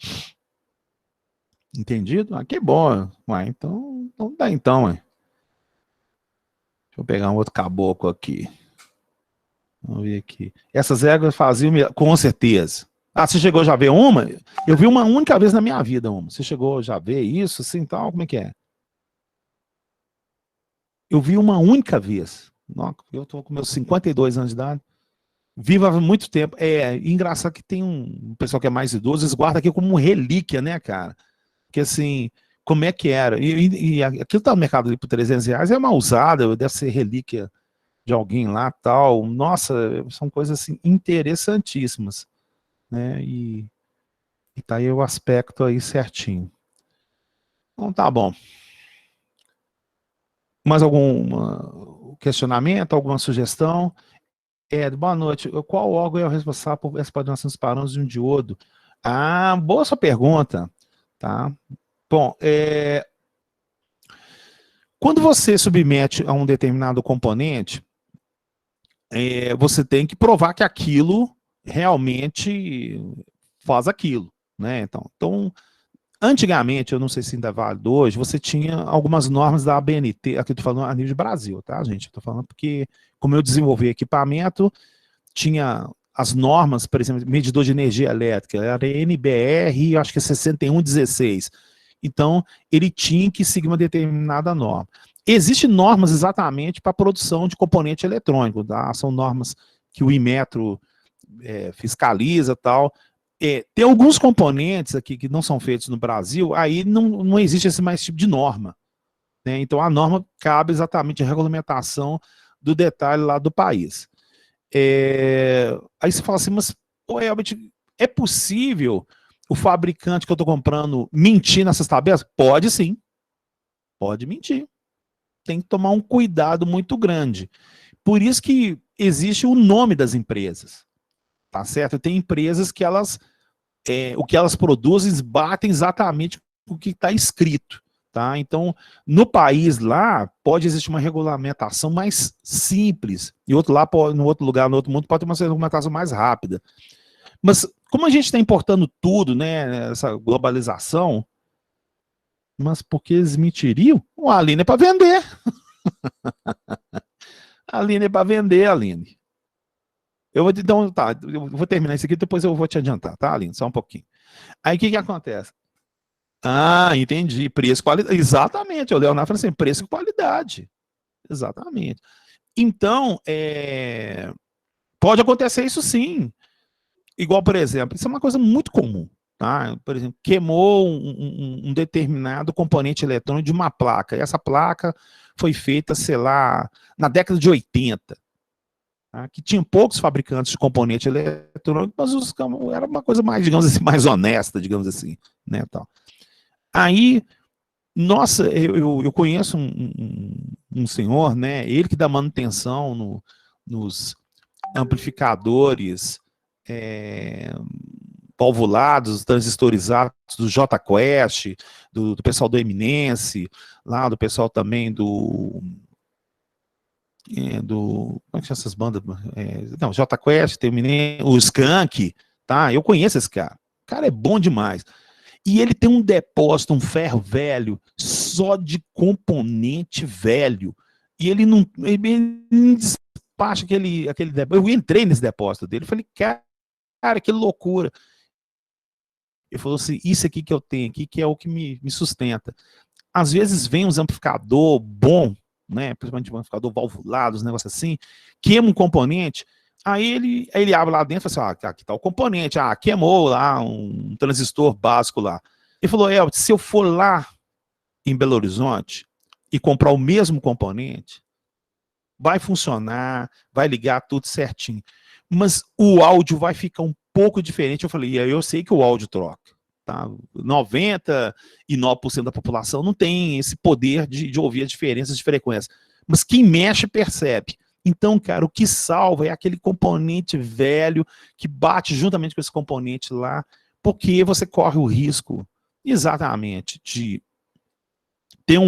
Speaker 1: Entendido? Ah, que bom. Ué, então dá então, ué. Deixa eu pegar um outro caboclo aqui. Vamos ver aqui. Essas éguas faziam, com certeza. Ah, você chegou já a ver uma? Eu vi uma única vez na minha vida uma. Você chegou já a ver isso, assim, tal? Como é que é? Eu vi uma única vez. Eu tô com meus 52 anos de idade. Vivo há muito tempo. Engraçado que tem um pessoal que é mais idoso, eles guardam aqui como relíquia, né, cara? Que assim, como é que era? E aquilo tá no mercado ali por R$ 300, é uma usada, deve ser relíquia de alguém lá, tal. Nossa, são coisas assim interessantíssimas, né? E tá aí o aspecto aí certinho. Então tá bom. Mais algum questionamento, alguma sugestão? Boa noite. Qual órgão é o responsável por essa padronização dos parâmetros de um diodo? Ah, boa sua pergunta, tá? Bom, quando você submete a um determinado componente, você tem que provar que aquilo realmente faz aquilo, né? Então, antigamente, eu não sei se ainda é válido hoje, você tinha algumas normas da ABNT, aqui eu estou falando a nível de Brasil, tá, gente? Estou falando porque, como eu desenvolvi equipamento, tinha as normas, por exemplo, medidor de energia elétrica, era NBR, acho que é 6116. Então, ele tinha que seguir uma determinada norma. Existem normas exatamente para a produção de componente eletrônico, tá? São normas que o Inmetro fiscaliza e tal. Tem alguns componentes aqui que não são feitos no Brasil, aí não existe esse mais tipo de norma, né? Então, a norma cabe exatamente à regulamentação do detalhe lá do país. Aí você fala assim, mas realmente é possível o fabricante que eu estou comprando mentir nessas tabelas? Pode sim, pode mentir. Tem que tomar um cuidado muito grande. Por isso que existe o nome das empresas, tá certo? Tem empresas que o que elas produzem batem exatamente o que está escrito. Tá? Então, no país lá, pode existir uma regulamentação mais simples, e no outro lugar, no outro mundo, pode ter uma regulamentação mais rápida. Mas, como a gente está importando tudo, né, essa globalização, mas por que eles mentiriam? A Aline é para vender. A Aline é para vender, Aline. Então, tá, eu vou terminar isso aqui, depois eu vou te adiantar, tá, Aline? Só um pouquinho. Aí, o que acontece? Ah, entendi. Preço e qualidade. Exatamente. O Leonardo falou assim, preço e qualidade. Exatamente. Então, pode acontecer isso sim. Igual, por exemplo, isso é uma coisa muito comum. Tá? Por exemplo, queimou um determinado componente eletrônico de uma placa. E essa placa foi feita, sei lá, na década de 80. Tá? Que tinha poucos fabricantes de componente eletrônico, mas era uma coisa mais, digamos assim, mais honesta, digamos assim. Né, tal. Aí, nossa, eu conheço um senhor, né? Ele que dá manutenção nos amplificadores valvulados, transistorizados do J-Quest, do pessoal do Eminence, lá do pessoal também como é que chama essas bandas? Não, J-Quest, tem o Skank, tá? Eu conheço esse cara. O cara é bom demais. E ele tem um depósito, um ferro velho, só de componente velho. E ele não parte, aquele depósito. Eu entrei nesse depósito dele, falei, cara, que loucura. Ele falou assim, isso aqui que eu tenho aqui, que é o que me sustenta. Às vezes vem uns amplificador bom, né, principalmente um amplificador valvulado, uns negócios assim, queima um componente, aí ele abre lá dentro e fala assim, aqui tá o componente, queimou lá um transistor básico lá. Ele falou, se eu for lá em Belo Horizonte e comprar o mesmo componente, vai funcionar, vai ligar tudo certinho, mas o áudio vai ficar um pouco diferente. Eu falei, eu sei que o áudio troca, tá? 99% da população não tem esse poder de ouvir as diferenças de frequência, mas quem mexe percebe. Então, cara, o que salva é aquele componente velho que bate juntamente com esse componente lá, porque você corre o risco, exatamente, de ter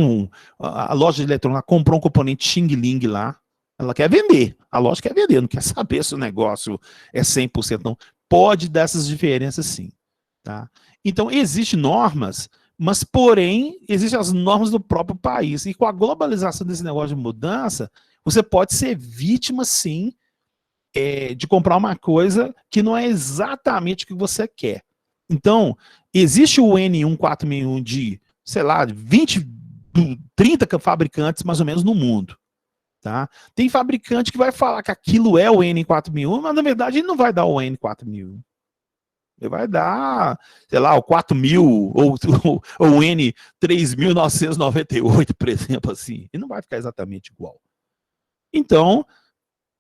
Speaker 1: a loja de eletrônica comprou um componente Xing Ling lá, ela quer vender, a loja quer vender, não quer saber se o negócio é 100% não. Pode dar essas diferenças sim, tá? Então, existem normas, mas porém, existem as normas do próprio país, e com a globalização desse negócio de mudança, você pode ser vítima sim, de comprar uma coisa que não é exatamente o que você quer. Então, existe o N1461 de, sei lá, 20, 30 fabricantes mais ou menos no mundo. Tá? Tem fabricante que vai falar que aquilo é o N4001, mas na verdade ele não vai dar o N4001. Ele vai dar, sei lá, o 4000 ou o N3998, por exemplo, assim. E não vai ficar exatamente igual. Então,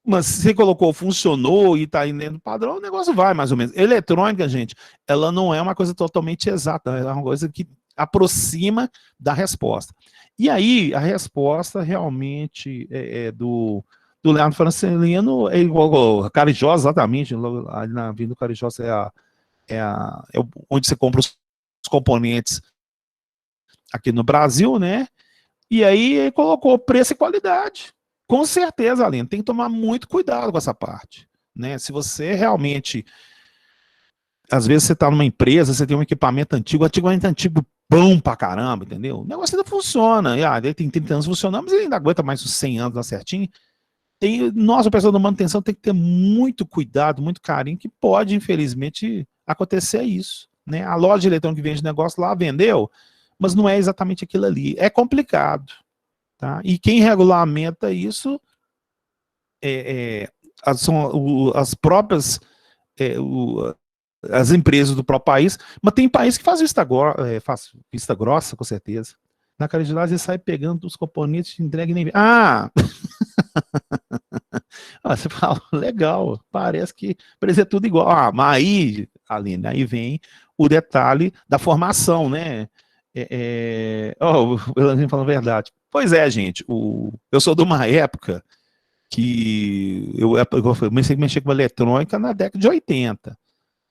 Speaker 1: mas se você colocou, funcionou e está indo dentro do padrão, o negócio vai mais ou menos. Eletrônica, gente, ela não é uma coisa totalmente exata, ela é uma coisa que aproxima da resposta. E aí, a resposta realmente do Leandro Francelino é igual a Carijó, exatamente, ali na Avenida Carijó onde você compra os componentes aqui no Brasil, né? E aí ele colocou preço e qualidade. Com certeza, Aline, tem que tomar muito cuidado com essa parte, né? Se você realmente, às vezes você está numa empresa, você tem um equipamento antigo bom pra caramba, entendeu? O negócio ainda funciona, ele tem 30 anos funcionando, mas ele ainda aguenta mais uns 100 anos lá certinho. Nossa, o pessoal da manutenção tem que ter muito cuidado, muito carinho, que pode, infelizmente, acontecer isso, né? A loja de eletrônica que vende negócio lá vendeu, mas não é exatamente aquilo ali. É complicado, tá? E quem regulamenta isso são as próprias as empresas do próprio país, mas tem país que faz faz vista grossa, com certeza. Na Caridade, ele sai pegando os componentes e entrega e nem... você fala, legal, parece que é tudo igual. Mas aí, Aline, aí vem o detalhe da formação, né? O Elanzinho falando a verdade. Pois é, gente, eu sou de uma época que eu comecei a mexer com eletrônica na década de 80.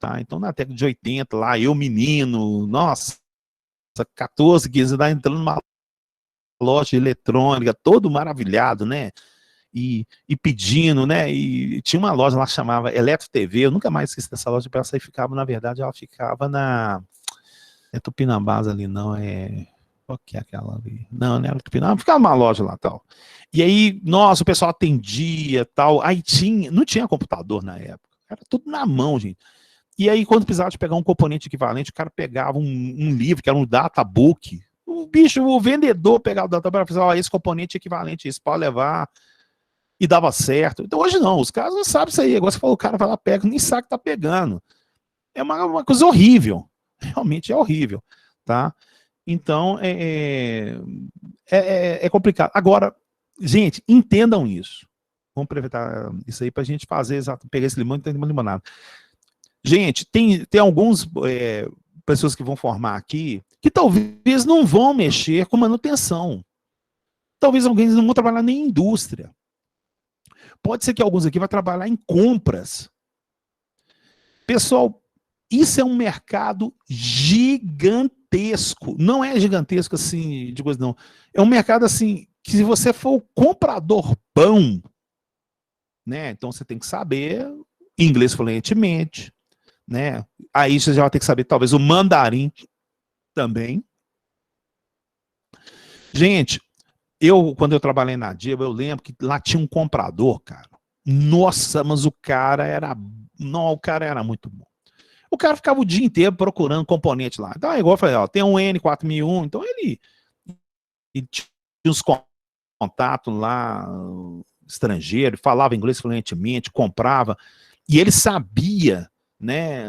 Speaker 1: Tá? Então, na década de 80, lá, eu menino, nossa, 14, 15 anos, entrando numa loja de eletrônica, todo maravilhado, né? E pedindo, né? E tinha uma loja lá que chamava Eletro TV, eu nunca mais esqueci dessa loja, essa aí ficava, na verdade, ela ficava Tupinambás ali, não, qual que é aquela ali? Não era Tupinambás, ficava uma loja lá, tal. E aí, nossa, o pessoal atendia, tal, aí não tinha computador na época, era tudo na mão, gente. E aí, quando precisava de pegar um componente equivalente, o cara pegava um livro, que era um databook. O vendedor pegava o databook e falava, esse componente equivalente, isso pode levar. E dava certo. Então, hoje não, os caras não sabem isso aí. Agora você falou, o cara vai lá, pega, nem sabe que tá pegando. É uma coisa horrível. Realmente é horrível, tá? Então, é complicado. Agora, gente, entendam isso. Vamos aproveitar isso aí pra gente fazer, pegar esse limão e tentar limonada. Gente, tem alguns pessoas que vão formar aqui que talvez não vão mexer com manutenção. Talvez alguém não vão trabalhar nem em indústria. Pode ser que alguns aqui vão trabalhar em compras. Pessoal, isso é um mercado gigantesco. Não é gigantesco assim, de coisa não. É um mercado assim, que se você for o comprador bom, né? Então você tem que saber inglês fluentemente, né? Aí você já vai ter que saber talvez o mandarim também. Gente, quando eu trabalhei na Diba, eu lembro que lá tinha um comprador, cara. Nossa, mas o cara era... Não, o cara era muito bom. O cara ficava o dia inteiro procurando componente lá. Então, é igual eu falei, ó, tem um N4001, então ele tinha uns contatos lá, estrangeiro, falava inglês fluentemente, comprava, e ele sabia, né?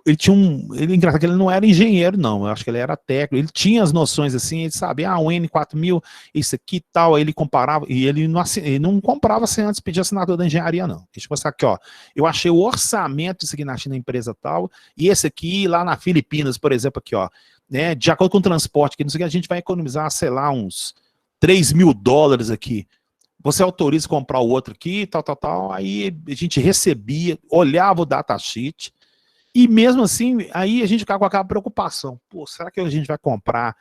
Speaker 1: Ele tinha ele, engraçado que ele não era engenheiro, não, eu acho que ele era técnico, ele tinha as noções assim, ele sabia, o N4000, isso aqui e tal, aí ele comparava, e ele não comprava sem antes pedir assinatura da engenharia, não. Deixa eu passar aqui, ó, eu achei o orçamento disso aqui na China, empresa tal, e esse aqui lá na Filipinas, por exemplo, aqui, ó, né, de acordo com o transporte, que não sei o que, a gente vai economizar, sei lá, uns $3.000 aqui. Você autoriza comprar o outro aqui, tal, aí a gente recebia, olhava o datasheet, e mesmo assim, aí a gente fica com aquela preocupação. Pô, será que a gente vai comprar?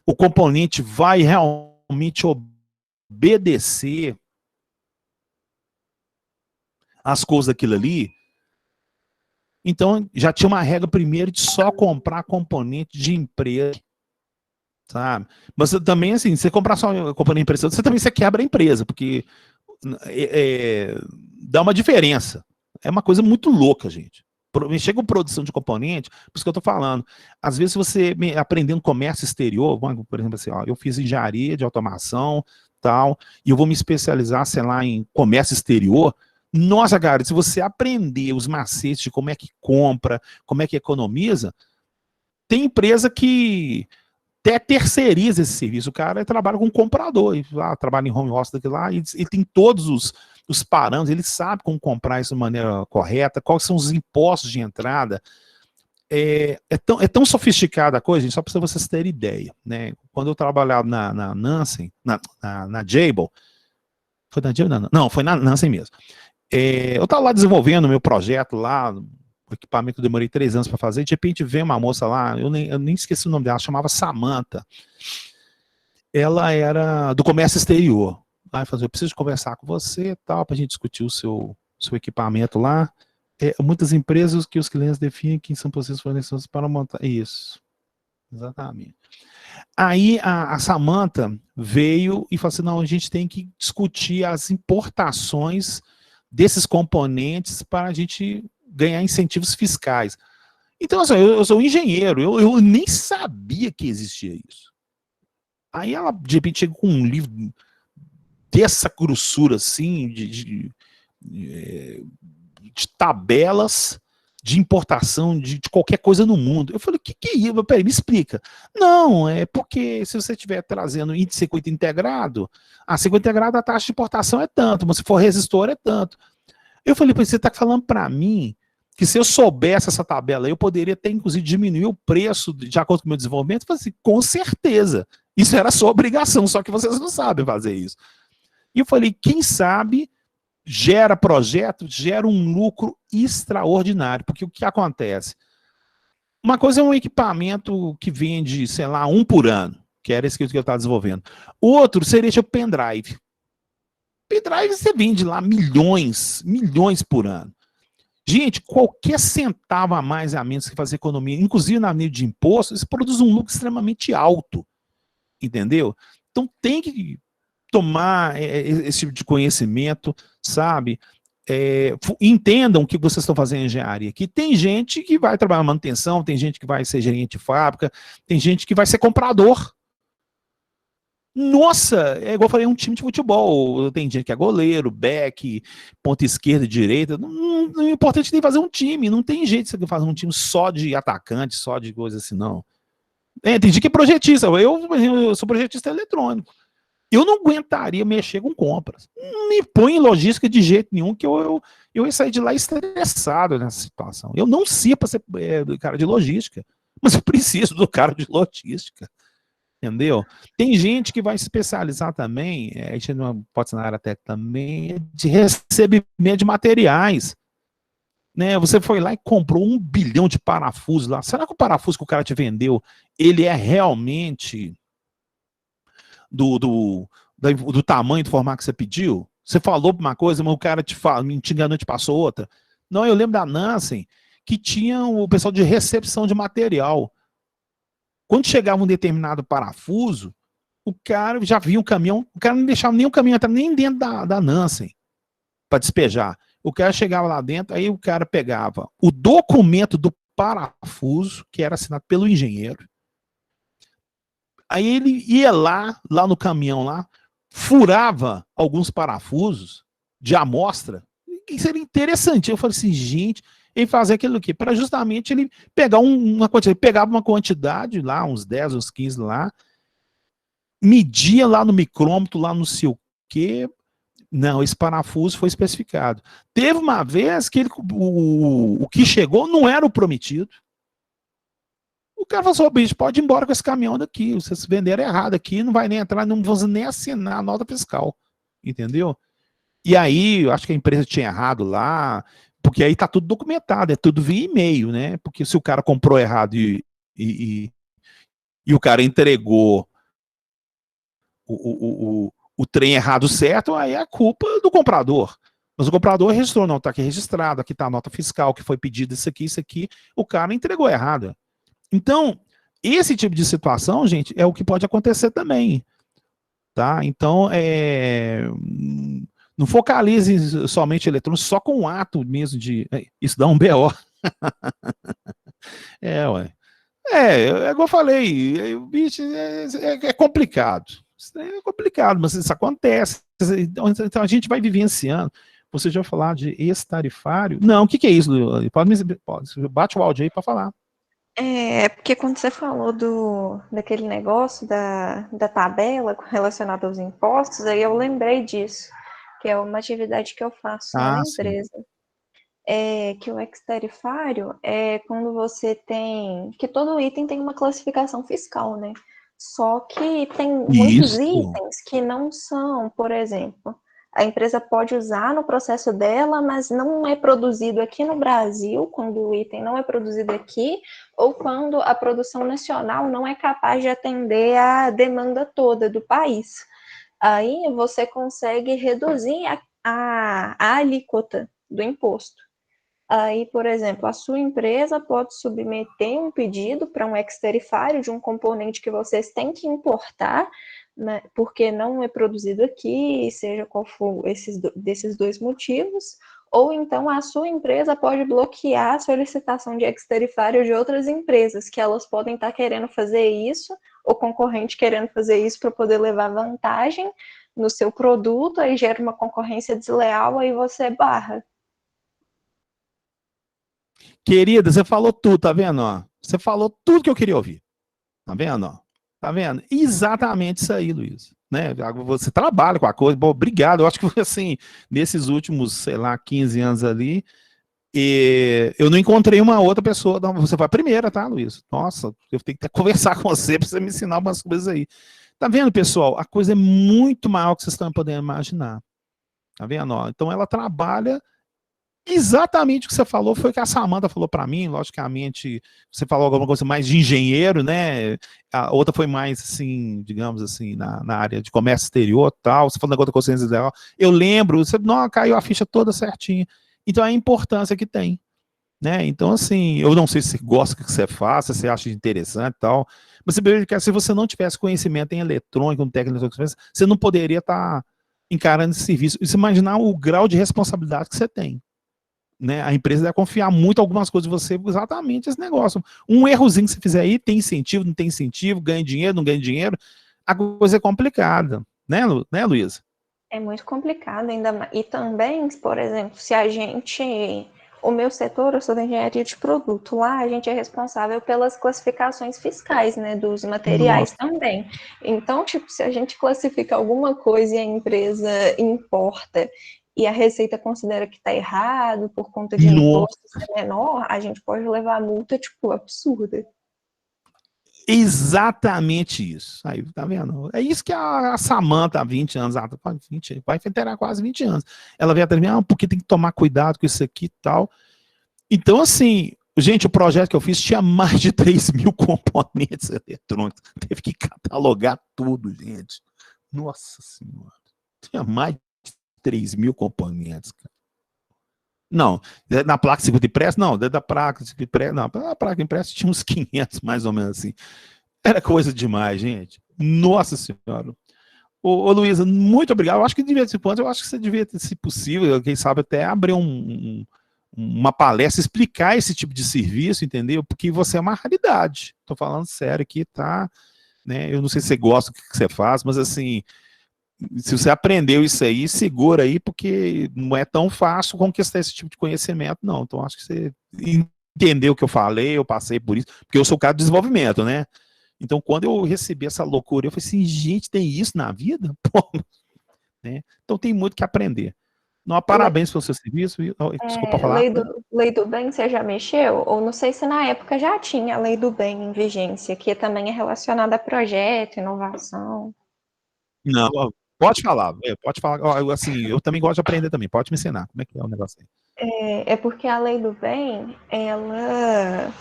Speaker 1: O componente vai realmente obedecer as coisas daquilo ali? Então, já tinha uma regra primeiro de só comprar componente de empresa, sabe? Mas também, assim, você comprar só componente de empresa, você quebra a empresa, porque dá uma diferença. É uma coisa muito louca, gente. Chega com produção de componente, por isso que eu estou falando. Às vezes você aprendendo comércio exterior, por exemplo, assim, ó, eu fiz engenharia de automação, tal, e eu vou me especializar, sei lá, em comércio exterior. Nossa, cara, se você aprender os macetes de como é que compra, como é que economiza, tem empresa que até terceiriza esse serviço. O cara trabalha com comprador, e lá, trabalha em home office daqui lá, e ele tem todos os parâmetros, ele sabe como comprar isso de maneira correta, quais são os impostos de entrada. É tão sofisticada a coisa, gente, só para vocês terem ideia. Né? Quando eu trabalhava na Nansen, na Jabil, foi na Jabil? Não, foi na Nansen mesmo. Eu estava lá desenvolvendo o meu projeto lá, o equipamento que eu demorei 3 anos para fazer, de repente veio uma moça lá, eu nem esqueci o nome dela, chamava Samantha. Ela era do comércio exterior. Aí eu preciso conversar com você, tal, para a gente discutir o seu equipamento lá. Muitas empresas que os clientes definem quem são possíveis fornecedores para montar. Isso, exatamente. Aí a Samantha veio e falou assim, não, a gente tem que discutir as importações desses componentes para a gente ganhar incentivos fiscais. Então, assim, eu sou um engenheiro, eu nem sabia que existia isso. Aí ela, de repente, chega com um livro dessa grossura, assim, de tabelas de importação de qualquer coisa no mundo. Eu falei, o que é isso? Peraí, me explica. Não, é porque se você estiver trazendo índice circuito integrado, circuito integrado a taxa de importação é tanto, mas se for resistor é tanto. Eu falei, você está falando para mim que se eu soubesse essa tabela, eu poderia até, inclusive, diminuir o preço de acordo com o meu desenvolvimento? Eu falei assim, com certeza. Isso era sua obrigação, só que vocês não sabem fazer isso. E eu falei, quem sabe gera projeto, gera um lucro extraordinário, porque o que acontece? Uma coisa é um equipamento que vende, sei lá, 1 por ano, que era esse que eu estava desenvolvendo. Outro seria tipo pendrive. Pendrive você vende lá milhões por ano. Gente, qualquer centavo a mais a menos que fazer economia, inclusive na nível de imposto, isso produz um lucro extremamente alto, entendeu? Então tem que tomar esse tipo de conhecimento, sabe? Entendam o que vocês estão fazendo em engenharia. Que tem gente que vai trabalhar na manutenção, tem gente que vai ser gerente de fábrica, tem gente que vai ser comprador. Nossa, é igual eu falei, um time de futebol. Tem gente que é goleiro, back, ponta esquerda, direita. O importante é fazer um time. Não tem jeito de você fazer um time só de atacante, só de coisa assim, não. Tem gente que é projetista. Eu sou projetista eletrônico. Eu não aguentaria mexer com compras. Não me põe em logística de jeito nenhum, que eu ia sair de lá estressado nessa situação. Eu não sirvo para ser cara de logística, mas eu preciso do cara de logística. Entendeu? Tem gente que vai se especializar também, a gente não pode ser na área técnica também, de recebimento de materiais. Né? Você foi lá e comprou 1 bilhão de parafusos lá. Será que o parafuso que o cara te vendeu, ele é realmente do tamanho, do formato que você pediu? Você falou uma coisa, mas o cara te enganou e te passou outra. Não, eu lembro da Nansen, que tinha o pessoal de recepção de material. Quando chegava um determinado parafuso, o cara já via um caminhão, o cara não deixava nem o caminhão entrar nem dentro da Nansen, para despejar. O cara chegava lá dentro, aí o cara pegava o documento do parafuso, que era assinado pelo engenheiro, aí ele ia lá no caminhão lá, furava alguns parafusos de amostra, que seria interessante. Eu falei assim, gente, ele fazia aquilo aqui, para justamente ele pegar uma quantidade, ele pegava uma quantidade lá, uns 10, uns 15 lá, media lá no micrômetro, lá no sei o quê. Não, esse parafuso foi especificado. Teve uma vez que o que chegou não era o prometido. O cara falou assim, bicho, pode ir embora com esse caminhão daqui, vocês venderam errado aqui, não vai nem entrar, não vão nem assinar a nota fiscal, entendeu? E aí, eu acho que a empresa tinha errado lá, porque aí tá tudo documentado, é tudo via e-mail, né? Porque se o cara comprou errado e o cara entregou o trem errado certo, aí é a culpa do comprador. Mas o comprador registrou, não, tá aqui registrado, aqui tá a nota fiscal que foi pedida, isso aqui, o cara entregou errado. Então, esse tipo de situação, gente, é o que pode acontecer também, tá? Então, não focalize somente eletrônico, só com o ato mesmo de... Isso dá um BO. Ué. É igual eu falei, bicho, é complicado. Isso é complicado, mas isso acontece. Então a gente vai vivenciando. Você já vai falar de ex-tarifário? Não, o que é isso? Pode, bate o áudio aí para falar.
Speaker 2: Porque quando você falou daquele negócio da tabela relacionada aos impostos, aí eu lembrei disso, que é uma atividade que eu faço lá na
Speaker 1: Sim.
Speaker 2: empresa. Que o ex-tarifário é quando você tem... que todo item tem uma classificação fiscal, né? Só que tem muitos
Speaker 1: Isso.
Speaker 2: itens que não são, por exemplo, a empresa pode usar no processo dela, mas não é produzido aqui no Brasil, quando o item não é produzido aqui, ou quando a produção nacional não é capaz de atender a demanda toda do país. Aí você consegue reduzir a alíquota do imposto. Aí, por exemplo, a sua empresa pode submeter um pedido para um ex-tarifário de um componente que vocês têm que importar, né, porque não é produzido aqui, seja qual for desses dois motivos, ou então a sua empresa pode bloquear a solicitação de ex-tarifário de outras empresas, que elas podem estar querendo fazer isso, ou concorrente querendo fazer isso para poder levar vantagem no seu produto, aí gera uma concorrência desleal, aí você barra.
Speaker 1: Querida, você falou tudo, tá vendo? Ó? Você falou tudo que eu queria ouvir. Tá vendo? Ó? Tá vendo? Exatamente isso aí, Luiz. Né? Você trabalha com a coisa. Bom, obrigado. Eu acho que assim, nesses últimos, sei lá, 15 anos ali, eu não encontrei uma outra pessoa. Não, você foi a primeira, tá, Luiz? Nossa, eu tenho que conversar com você para você me ensinar umas coisas aí. Tá vendo, pessoal? A coisa é muito maior que vocês estão podendo imaginar. Tá vendo? Ó? Então ela trabalha exatamente o que você falou, foi o que a Samanta falou para mim, logicamente, você falou alguma coisa mais de engenheiro, né, a outra foi mais, assim, digamos assim, na área de comércio exterior tal, você falou negócio da consciência ideal, eu lembro, você, não, caiu a ficha toda certinha, então é a importância que tem, né, então assim, eu não sei se você gosta do que você faz, se você acha interessante e tal, mas se você não tivesse conhecimento em eletrônica, em técnica, você não poderia estar encarando esse serviço, e se imaginar o grau de responsabilidade que você tem, né? A empresa vai confiar muito em algumas coisas de você, exatamente esse negócio. Um errozinho que você fizer aí, tem incentivo, não tem incentivo, ganha dinheiro, não ganha dinheiro, a coisa é complicada, né, né, Luísa?
Speaker 2: É muito complicado ainda mais. E também, por exemplo, se a gente... O meu setor, eu sou da engenharia de produto. Lá a gente é responsável pelas classificações fiscais, né, dos materiais
Speaker 1: Nossa.
Speaker 2: também. Então, tipo, se a gente classifica alguma coisa e a empresa importa e a Receita considera que está errado por conta de
Speaker 1: Nossa.
Speaker 2: imposto ser menor, a gente pode levar multa, tipo, absurda.
Speaker 1: Exatamente isso. Aí, tá vendo? É isso que a Samanta, há 20 anos, 20, vai terá quase 20 anos. Ela veio até mim, porque tem que tomar cuidado com isso aqui e tal. Então, assim, gente, o projeto que eu fiz tinha mais de 3 mil componentes eletrônicos. Teve que catalogar tudo, gente. Nossa Senhora. Tinha mais de 3 mil componentes, cara. Não, na placa de circuito impresso, não, dentro da placa de circuito impresso, não, a placa impressa tinha uns 500, mais ou menos assim. Era coisa demais, gente. Nossa Senhora. Ô, Luísa, muito obrigado. Eu acho que devia, eu acho que você devia, se possível, quem sabe até abrir uma palestra, explicar esse tipo de serviço, entendeu? Porque você é uma raridade. Estou falando sério aqui, tá? Né? Eu não sei se você gosta do que você faz, mas assim, se você aprendeu isso aí, segura aí, porque não é tão fácil conquistar esse tipo de conhecimento, não. Então, acho que você entendeu o que eu falei, eu passei por isso, porque eu sou o cara do desenvolvimento, né? Então, quando eu recebi essa loucura, eu falei assim, gente, tem isso na vida? Pô, né? Então, tem muito que aprender. Não, parabéns pelo seu serviço. Desculpa falar.
Speaker 2: Lei do bem, você já mexeu? Ou não sei se na época já tinha a lei do bem em vigência, que também é relacionada a projeto, inovação.
Speaker 1: Não, pode falar, pode falar. Assim, eu também gosto de aprender também. Pode me ensinar. Como é que é o negócio aí?
Speaker 2: É porque a lei do bem, ela.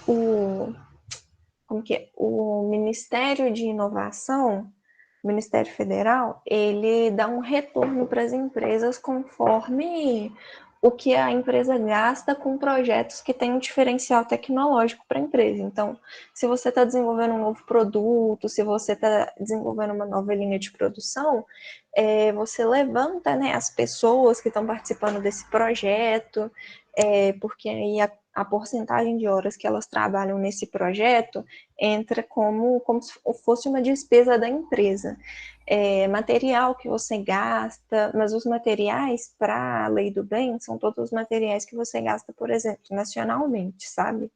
Speaker 2: O, como que é? O Ministério de Inovação, o Ministério Federal, ele dá um retorno para as empresas conforme o que a empresa gasta com projetos que têm um diferencial tecnológico para a empresa. Então, se você está desenvolvendo um novo produto, se você está desenvolvendo uma nova linha de produção, você levanta, né, as pessoas que estão participando desse projeto, porque aí a porcentagem de horas que elas trabalham nesse projeto entra como se fosse uma despesa da empresa. Material que você gasta, mas os materiais para a lei do bem são todos os materiais que você gasta, por exemplo, nacionalmente, sabe?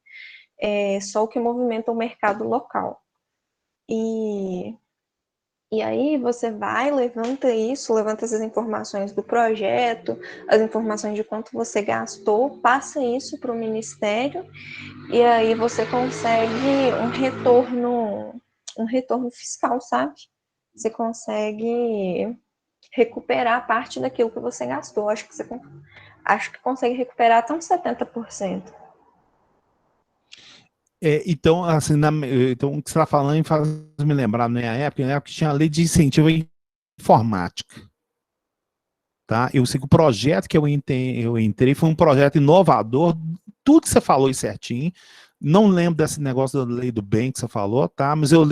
Speaker 2: Só o que movimenta o mercado local. E aí você vai, levanta isso, levanta essas informações do projeto, as informações de quanto você gastou, passa isso para o Ministério, e aí você consegue um retorno fiscal, sabe? Você consegue recuperar parte daquilo que você gastou. Acho que consegue recuperar até uns 70%.
Speaker 1: Então, assim, então, o que você está falando faz me lembrar, na minha época que tinha a lei de incentivo à informática. Tá? Eu sei que o projeto que eu entrei foi um projeto inovador, tudo que você falou aí certinho. Não lembro desse negócio da lei do bem que você falou, tá? Mas eu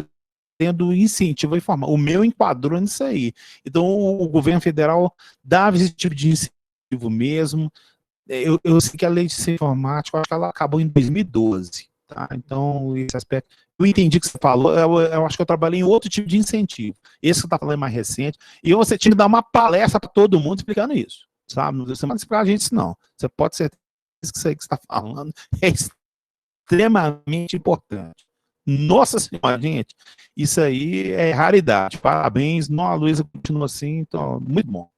Speaker 1: lembro do incentivo à informática. O meu enquadrou nisso aí. Então, o governo federal dava esse tipo de incentivo mesmo. Eu sei que a lei de informática, eu acho que ela acabou em 2012. Tá? Então, esse aspecto. Eu entendi o que você falou, eu acho que eu trabalhei em outro tipo de incentivo. Esse que você está falando é mais recente. E você tinha que dar uma palestra para todo mundo explicando isso. Sabe? Você não pode explicar a gente isso, não. Você pode ser que isso aí que você está falando é extremamente importante. Nossa Senhora, gente, isso aí é raridade. Parabéns. Não, a Luísa continua assim, então, muito bom.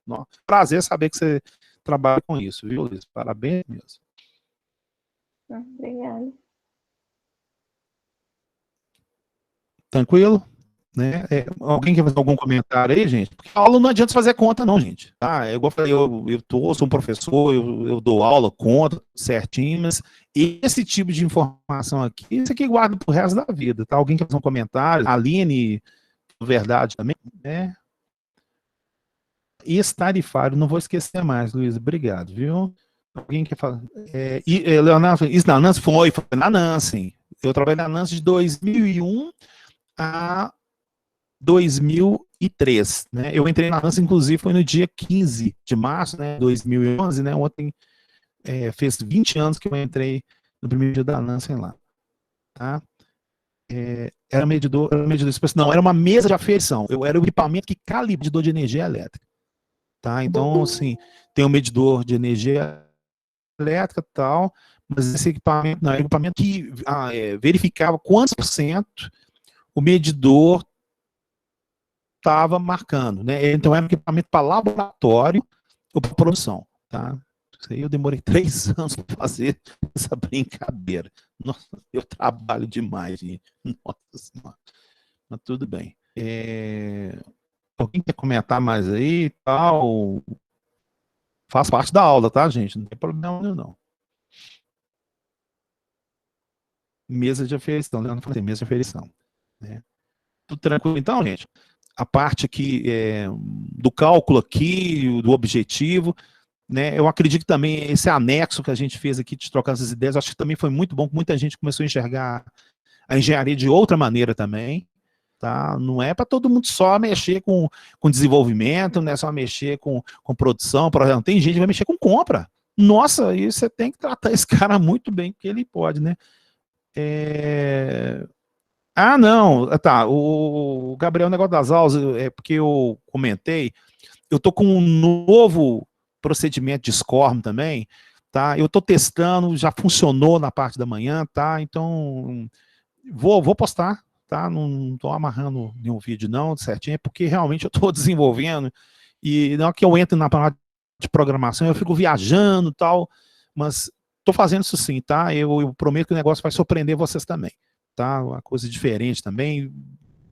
Speaker 1: Prazer saber que você trabalha com isso, viu, Luísa? Parabéns mesmo.
Speaker 2: Obrigada.
Speaker 1: Tranquilo? Né? Alguém quer fazer algum comentário aí, gente? Porque a aula não adianta fazer conta, não, gente. Tá? Igual eu falei, sou um professor, eu dou aula, conta certinho, mas esse tipo de informação aqui, isso aqui guarda pro resto da vida. Tá? Alguém quer fazer um comentário? A Aline, verdade também, né? Esse tarifário, não vou esquecer mais, Luiz, obrigado, viu? Alguém quer falar? Leonardo, isso na Nancy foi na Nancy. Eu trabalhei na Nancy de 2001 a 2003, né? Eu entrei na Nancy, inclusive, foi no dia 15 de março, né, 2011, né? Ontem fez 20 anos que eu entrei no primeiro dia da Nancy lá, tá? Era medidor, não, era uma mesa de aferição. Eu era o equipamento que calibra medidor de energia elétrica, tá? Então, assim, tem um medidor de energia elétrica e tal, mas esse equipamento não, era um equipamento que verificava quantos por cento o medidor estava marcando, né? Então era um equipamento para laboratório ou para produção, tá? Isso aí eu demorei 3 anos para fazer essa brincadeira. Nossa, eu trabalho demais, gente. Nossa Senhora. Mas tudo bem. Alguém quer comentar mais aí e tal? Faz parte da aula, tá, gente? Não tem problema nenhum, não. Mesa de aferição, Leandro falou assim, mesa de aferição. Né? Tudo tranquilo então, gente? A parte aqui do cálculo aqui, do objetivo, né? Eu acredito que também esse anexo que a gente fez aqui de trocar essas ideias, acho que também foi muito bom, que muita gente começou a enxergar a engenharia de outra maneira também, tá? Não é para todo mundo só mexer com desenvolvimento, não é só mexer com produção, projeto. Tem gente que vai mexer com compra. Nossa, e você tem que tratar esse cara muito bem, porque ele pode, né? Ah, não, tá, o Gabriel, o negócio das aulas, é porque eu comentei, eu tô com um novo procedimento de SCORM também, tá? Eu tô testando, já funcionou na parte da manhã, tá? Então, vou postar, tá? Não tô amarrando nenhum vídeo não, certinho, é porque realmente eu tô desenvolvendo, e não é que eu entro na parte de programação, eu fico viajando e tal, mas tô fazendo isso sim, tá? Eu prometo que o negócio vai surpreender vocês também, tá? Uma coisa diferente também,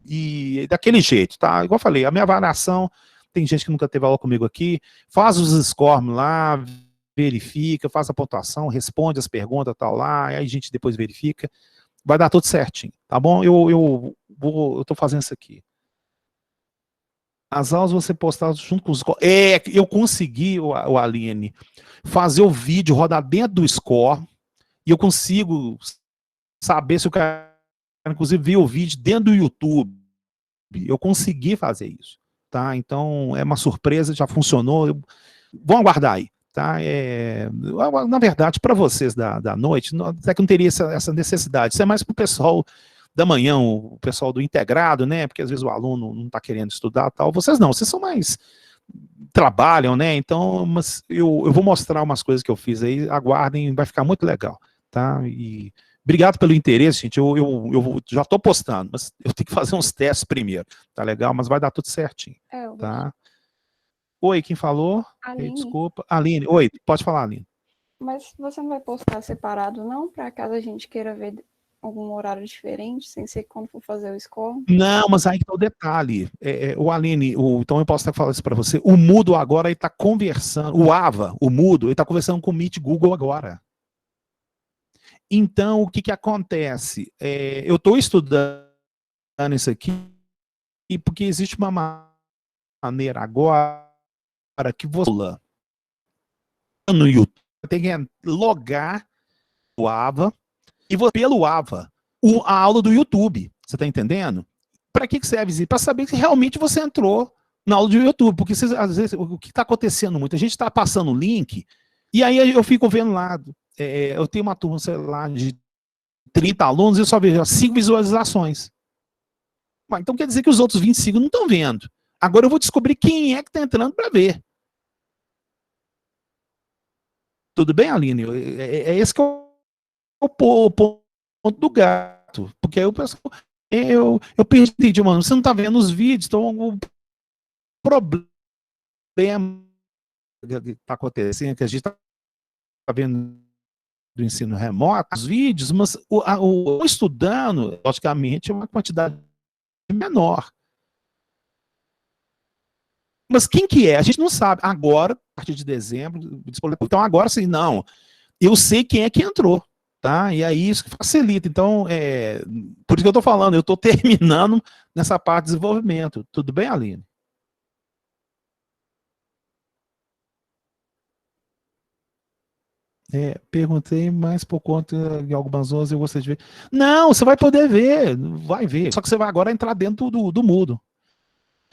Speaker 1: e daquele jeito, tá? Igual eu falei, a minha avaliação, tem gente que nunca teve aula comigo aqui, faz os scores lá, verifica, faz a pontuação, responde as perguntas, tal lá, aí a gente depois verifica, vai dar tudo certinho, tá bom? Eu tô fazendo isso aqui. As aulas você postar junto com os... eu consegui, o Aline, fazer o vídeo rodar dentro do Score, e eu consigo saber se o cara, inclusive, viu o vídeo dentro do YouTube. Eu consegui fazer isso, tá? Então, é uma surpresa, já funcionou. Vão aguardar aí, tá? Na verdade, para vocês da noite, até que não teria essa necessidade. Isso é mais para o pessoal da manhã, o pessoal do integrado, né? Porque às vezes o aluno não está querendo estudar tal. Vocês não, vocês são mais... trabalham, né? Então, mas eu vou mostrar umas coisas que eu fiz aí, aguardem, vai ficar muito legal, tá? E obrigado pelo interesse, gente. Eu já estou postando, mas eu tenho que fazer uns testes primeiro, tá legal? Mas vai dar tudo certinho, tá? Oi, quem falou? Ei,
Speaker 3: Aline.
Speaker 1: desculpa. Aline, oi, pode falar, Aline.
Speaker 3: Mas você não vai postar separado, não? Para caso a gente queira ver algum horário diferente, sem ser quando for fazer o score?
Speaker 1: Não, mas aí que tá o detalhe. O Aline, então eu posso estar falando isso para você. O Mudo agora está conversando, o AVA, o Mudo, ele está conversando com o Meet Google agora. Então, o que que acontece? Eu estou estudando isso aqui, porque existe uma maneira agora que você no YouTube tem que logar o AVA e você pelo AVA a aula do YouTube. Você está entendendo? Para que serve isso? Para saber se realmente você entrou na aula do YouTube, porque às vezes o que está acontecendo muito, a gente está passando o link e aí eu fico vendo lá, eu tenho uma turma, sei lá, de 30 alunos e eu só vejo 5 visualizações. Então quer dizer que os outros 25 não estão vendo. Agora eu vou descobrir quem é que está entrando para ver. Tudo bem, Aline? Esse que é o ponto do gato. Porque aí o pessoal... Eu perdi, mano. Você não está vendo os vídeos, então o problema que está acontecendo, que a gente está vendo do ensino remoto, os vídeos, mas o estudando, logicamente, é uma quantidade menor. Mas quem que é? A gente não sabe. Agora, a partir de dezembro, então agora sim, não. Eu sei quem é que entrou, tá? E aí isso que facilita. Então, por isso que eu estou falando, eu estou terminando nessa parte de desenvolvimento. Tudo bem, Aline? Perguntei, mas por conta de algumas horas eu gostaria de ver. Não, você vai poder ver, vai ver. Só que você vai agora entrar dentro do Moodle.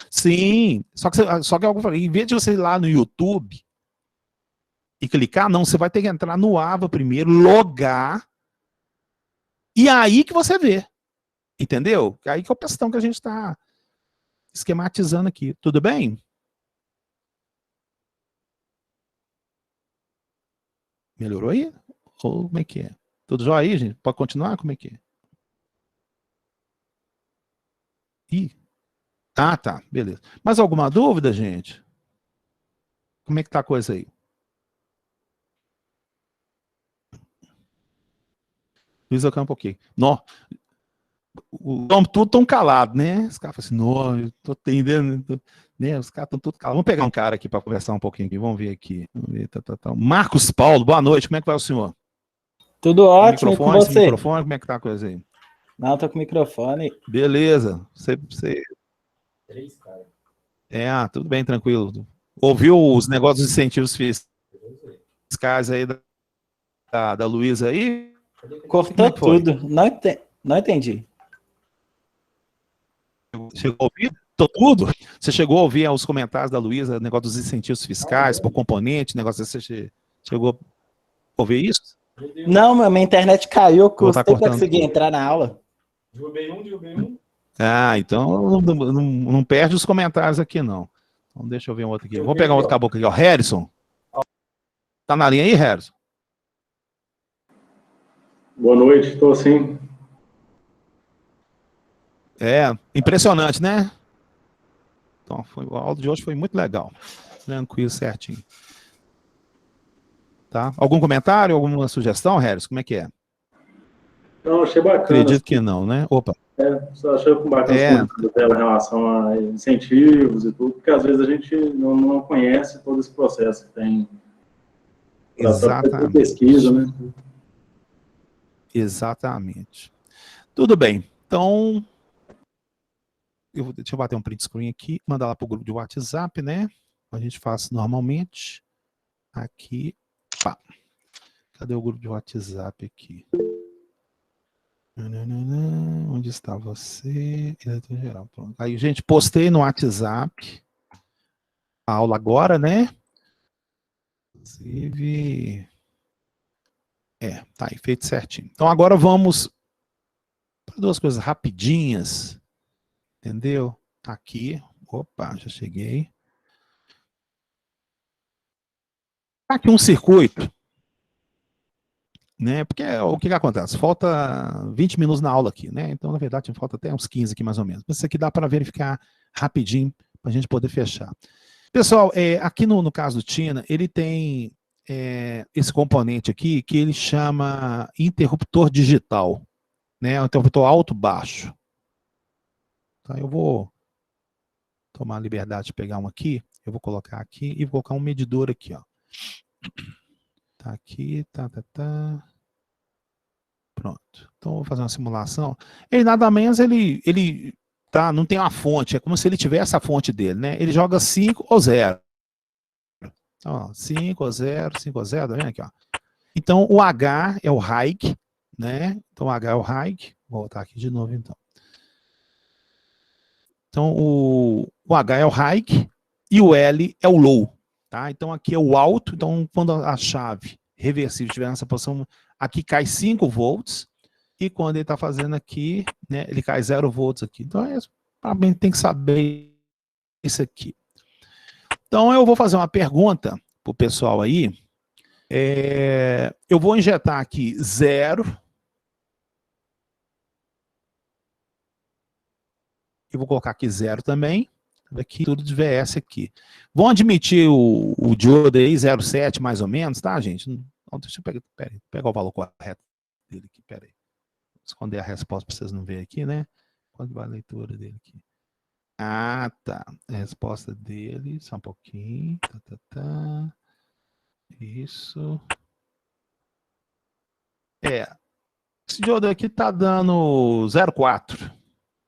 Speaker 1: Sim, só que em vez de você ir lá no YouTube e clicar, não, você vai ter que entrar no AVA primeiro, logar, e aí que você vê. Entendeu? Aí que é a questão que a gente está esquematizando aqui. Tudo bem? Melhorou aí? Ou como é que é? Tudo jóia aí, gente? Pode continuar? Como é que é? Ih. Ah, tá. Beleza. Mais alguma dúvida, gente? Como é que tá a coisa aí? Luiz Ocampo, ok. Nó. Tudo tão calado, né? Os caras falam assim, não, eu tô entendendo. Né? Os caras estão tudo calados. Vamos pegar um cara aqui para conversar um pouquinho aqui. Vamos ver aqui. Vamos ver, Marcos Paulo, boa noite. Como é que vai o senhor?
Speaker 4: Tudo ótimo com você.
Speaker 1: Microfone, como é que tá a coisa aí?
Speaker 4: Não, tô com o microfone.
Speaker 1: Beleza. Você... Três, cara. Tudo bem, tranquilo. Ouviu os negócios de incentivos fiscais aí da Luísa aí?
Speaker 4: Cortou tudo. Não entendi.
Speaker 1: Chegou a ouvir? Tô tudo? Você chegou a ouvir os comentários da Luísa, negócio dos incentivos fiscais por componente, negócio desse, você chegou a ouvir isso?
Speaker 4: Não, minha internet caiu,
Speaker 1: Vou tá
Speaker 4: custei para
Speaker 1: cortando
Speaker 4: conseguir
Speaker 1: tudo.
Speaker 4: entrar na aula.
Speaker 5: Derrubei um.
Speaker 1: Ah, então não perde os comentários aqui, não. Então deixa eu ver um outro aqui. Vou pegar um outro caboclo aqui, ó. Harrison. Tá na linha aí, Harrison?
Speaker 5: Boa noite, estou sim.
Speaker 1: É, impressionante, né? Então, a aula de hoje foi muito legal. Tranquilo, certinho. Tá? Algum comentário, alguma sugestão, Harrison? Como é que é?
Speaker 5: Não, achei bacana.
Speaker 1: Acredito que não, né? Opa.
Speaker 5: Só achei bacana dela em relação a incentivos e tudo, porque às vezes a gente não conhece todo esse processo que tem.
Speaker 1: Exatamente.
Speaker 5: Pesquisa, né?
Speaker 1: Exatamente. Tudo bem. Então, deixa eu bater um print screen aqui, mandar lá para o grupo de WhatsApp, né? A gente faz normalmente. Aqui. Pá. Cadê o grupo de WhatsApp aqui? Onde está você? Diretor geral. Pronto. Aí, gente, postei no WhatsApp a aula agora, né? Inclusive. Tá aí, feito certinho. Então agora vamos para duas coisas rapidinhas. Entendeu? Aqui. Opa, já cheguei. Aqui um circuito. Né? Porque o que acontece? Falta 20 minutos na aula aqui, né? Então, na verdade, falta até uns 15 aqui mais ou menos. Mas isso aqui dá para verificar rapidinho para a gente poder fechar. Pessoal, aqui no caso do Tina, ele tem esse componente aqui que ele chama interruptor digital, né? O interruptor alto-baixo. Tá, eu vou tomar a liberdade de pegar um aqui, eu vou colocar aqui e vou colocar um medidor aqui, ó. Tá aqui, tá. Pronto. Então, vou fazer uma simulação. Ele nada menos, ele tá, não tem uma fonte, é como se ele tivesse a fonte dele, né? Ele joga 5 ou 0. Ó, 5 ou 0, 5 ou 0, tá vendo aqui, ó? Então, o H é o high, né? Então, o H é o high. Vou voltar aqui de novo, então. Então, o H é o high e o L é o low, tá? Então, aqui é o alto. Então, quando a chave reversível estiver nessa posição, aqui cai 5 volts. E quando ele está fazendo aqui, né, ele cai 0 volts aqui. Então, tem que saber isso aqui. Então, eu vou fazer uma pergunta para o pessoal aí. Eu vou injetar aqui 0. Eu vou colocar aqui 0 também. Aqui tudo de VS aqui. Vão admitir o diodo aí 0,7 mais ou menos, tá, gente? Não, deixa eu pegar o valor correto dele aqui, peraí. Vou esconder a resposta para vocês não verem aqui, né? Quanto vai a leitura dele aqui? Ah, tá. A resposta dele, só um pouquinho. Isso. Esse diodo aqui tá dando 0,4.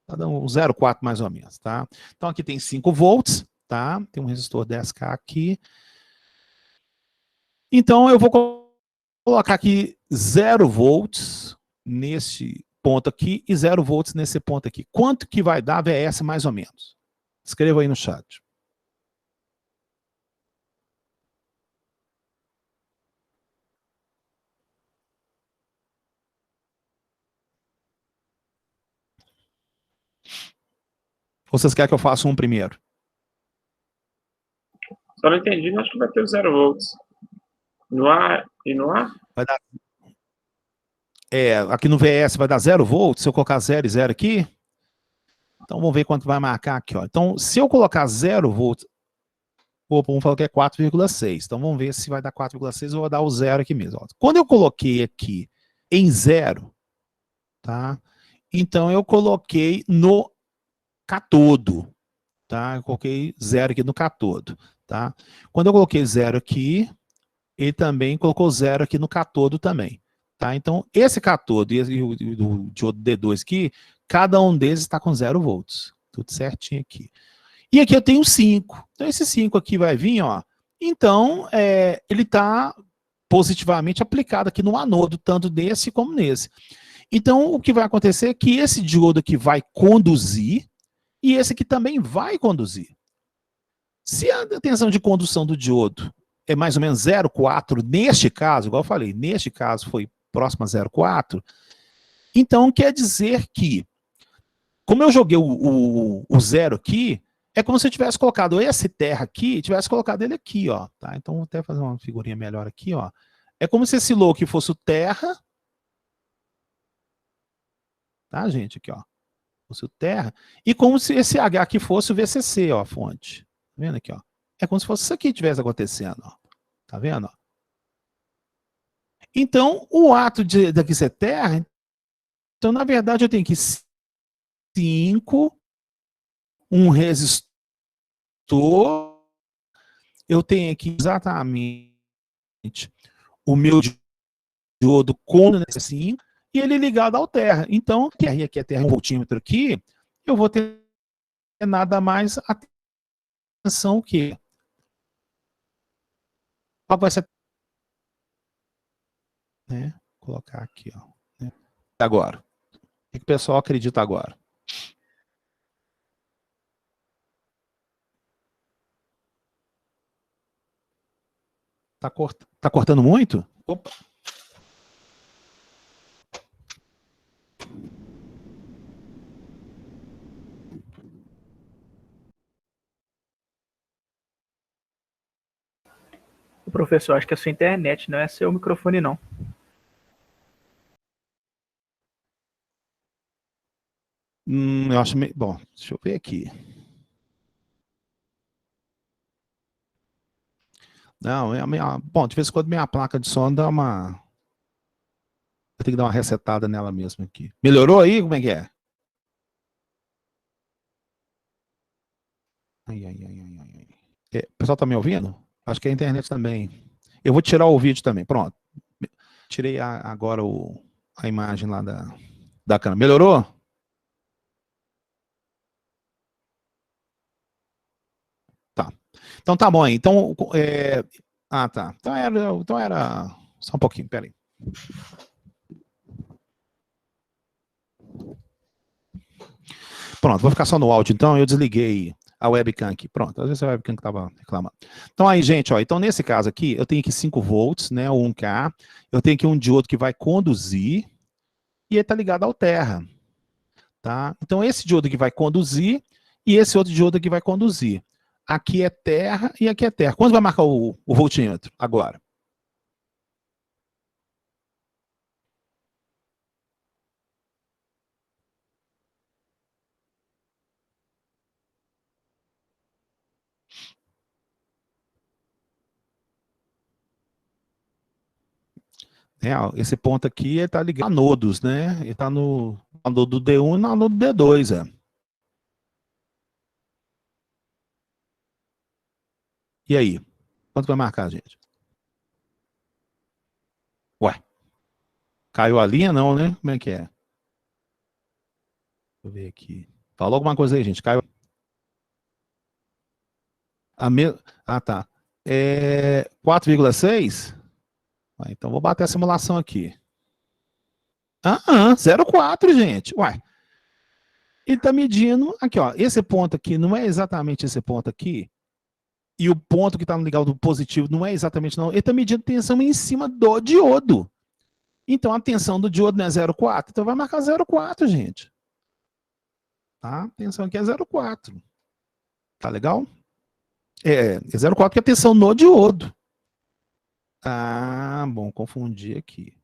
Speaker 1: Tá dando 0,4 mais ou menos, tá? Então aqui tem 5 volts, tá? Tem um resistor 10K aqui. Então eu vou colocar aqui 0 volts nesse ponto aqui e 0 volts nesse ponto aqui. Quanto que vai dar VS mais ou menos? Escreva aí no chat. Ou vocês querem que eu faça um primeiro?
Speaker 6: Só não entendi, mas acho que vai ter 0 volts. No A e no A?
Speaker 1: Vai dar... aqui no VS vai dar 0 volts, se eu colocar 0 e 0 aqui. Então vamos ver quanto vai marcar aqui, ó. Então, se eu colocar 0 volts, vamos falar que é 4,6. Então vamos ver se vai dar 4,6 ou vai dar o 0 aqui mesmo. Ó. Quando eu coloquei aqui em 0, tá? Então eu coloquei no catodo, tá? Eu coloquei 0 aqui no catodo, tá? Quando eu coloquei 0 aqui, ele também colocou 0 aqui no catodo também, tá? Então, esse catodo e o diodo D2 aqui, cada um deles está com 0 volts. Tudo certinho aqui. E aqui eu tenho 5. Então, esse 5 aqui vai vir, ó. Então, ele está positivamente aplicado aqui no anodo, tanto nesse como nesse. Então, o que vai acontecer é que esse diodo aqui vai conduzir e esse aqui também vai conduzir. Se a tensão de condução do diodo é mais ou menos 0,4, neste caso, igual eu falei, neste caso foi próximo a 0,4, então quer dizer que, como eu joguei o zero aqui, é como se eu tivesse colocado esse terra aqui, tivesse colocado ele aqui, ó. Tá? Então vou até fazer uma figurinha melhor aqui, ó. É como se esse low aqui fosse o terra. Tá, gente? Aqui, ó. Fosse o terra. E como se esse H aqui fosse o VCC, ó, a fonte. Tá vendo aqui, ó? É como se fosse isso aqui que estivesse acontecendo, ó. Tá vendo, ó? Então, o ato daqui ser terra, então, na verdade, eu tenho que 5, um resistor, eu tenho aqui exatamente o meu diodo com 5 e ele ligado ao terra. Então, aqui é terra, um voltímetro aqui, eu vou ter nada mais atenção que qual vai ser, né? Vou colocar aqui, ó. Né? Agora, o que o pessoal acredita agora? Tá cortando muito? Opa.
Speaker 7: O professor, acho que é a sua internet, não é seu microfone, não.
Speaker 1: Eu acho meio... Bom, deixa eu ver aqui. Não, bom, de vez em quando minha placa de som dá uma... Eu tenho que dar uma resetada nela mesmo aqui. Melhorou aí? Como é que é? O pessoal tá me ouvindo? Acho que a internet também. Eu vou tirar o vídeo também. Pronto. Tirei agora a imagem lá da câmera. Melhorou? Tá. Então tá bom aí. Então, tá. Então era... Só um pouquinho, peraí. Pronto, vou ficar só no áudio então. Eu desliguei a webcam aqui. Pronto, às vezes a webcam que estava reclamando. Então aí, gente, ó, então nesse caso aqui, eu tenho aqui 5 volts, né, ou 1K. Eu tenho aqui um diodo que vai conduzir e ele está ligado ao terra. Tá? Então esse diodo que vai conduzir e esse outro diodo que vai conduzir. Aqui é terra e aqui é terra. Quando vai marcar o voltímetro? Agora. Esse ponto aqui está ligado a nodos, né? Ele está no nodo D1 e no nodo D2, E aí? Quanto vai marcar, gente? Ué, caiu a linha não, né? Como é que é? Deixa eu ver aqui. Falou alguma coisa aí, gente? Caiu. Ah, tá. 4,6? Então vou bater a simulação aqui. 0,4, gente. Ué. Ele está medindo aqui, ó. Esse ponto aqui não é exatamente esse ponto aqui. E o ponto que está no ligado do positivo não é exatamente não. Ele está medindo tensão em cima do diodo. Então a tensão do diodo não é 0,4. Então vai marcar 0,4, gente. Tá? A tensão aqui é 0,4. Tá legal? É 0,4 que é a tensão no diodo. Ah, bom, confundi aqui.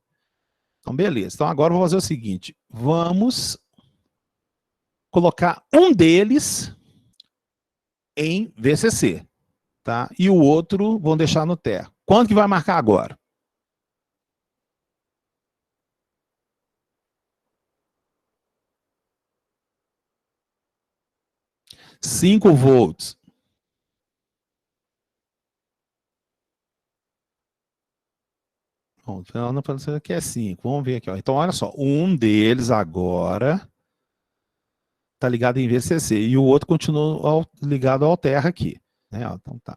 Speaker 1: Então, beleza. Então, agora eu vou fazer o seguinte. Vamos colocar um deles em VCC. Tá? E o outro vão deixar no terra. Quanto que vai marcar agora? 5 volts. Bom, não parece que é 5. Vamos ver aqui. Ó. Então, olha só. Um deles agora está ligado em VCC. E o outro continua ligado ao terra aqui. Né? Então, tá.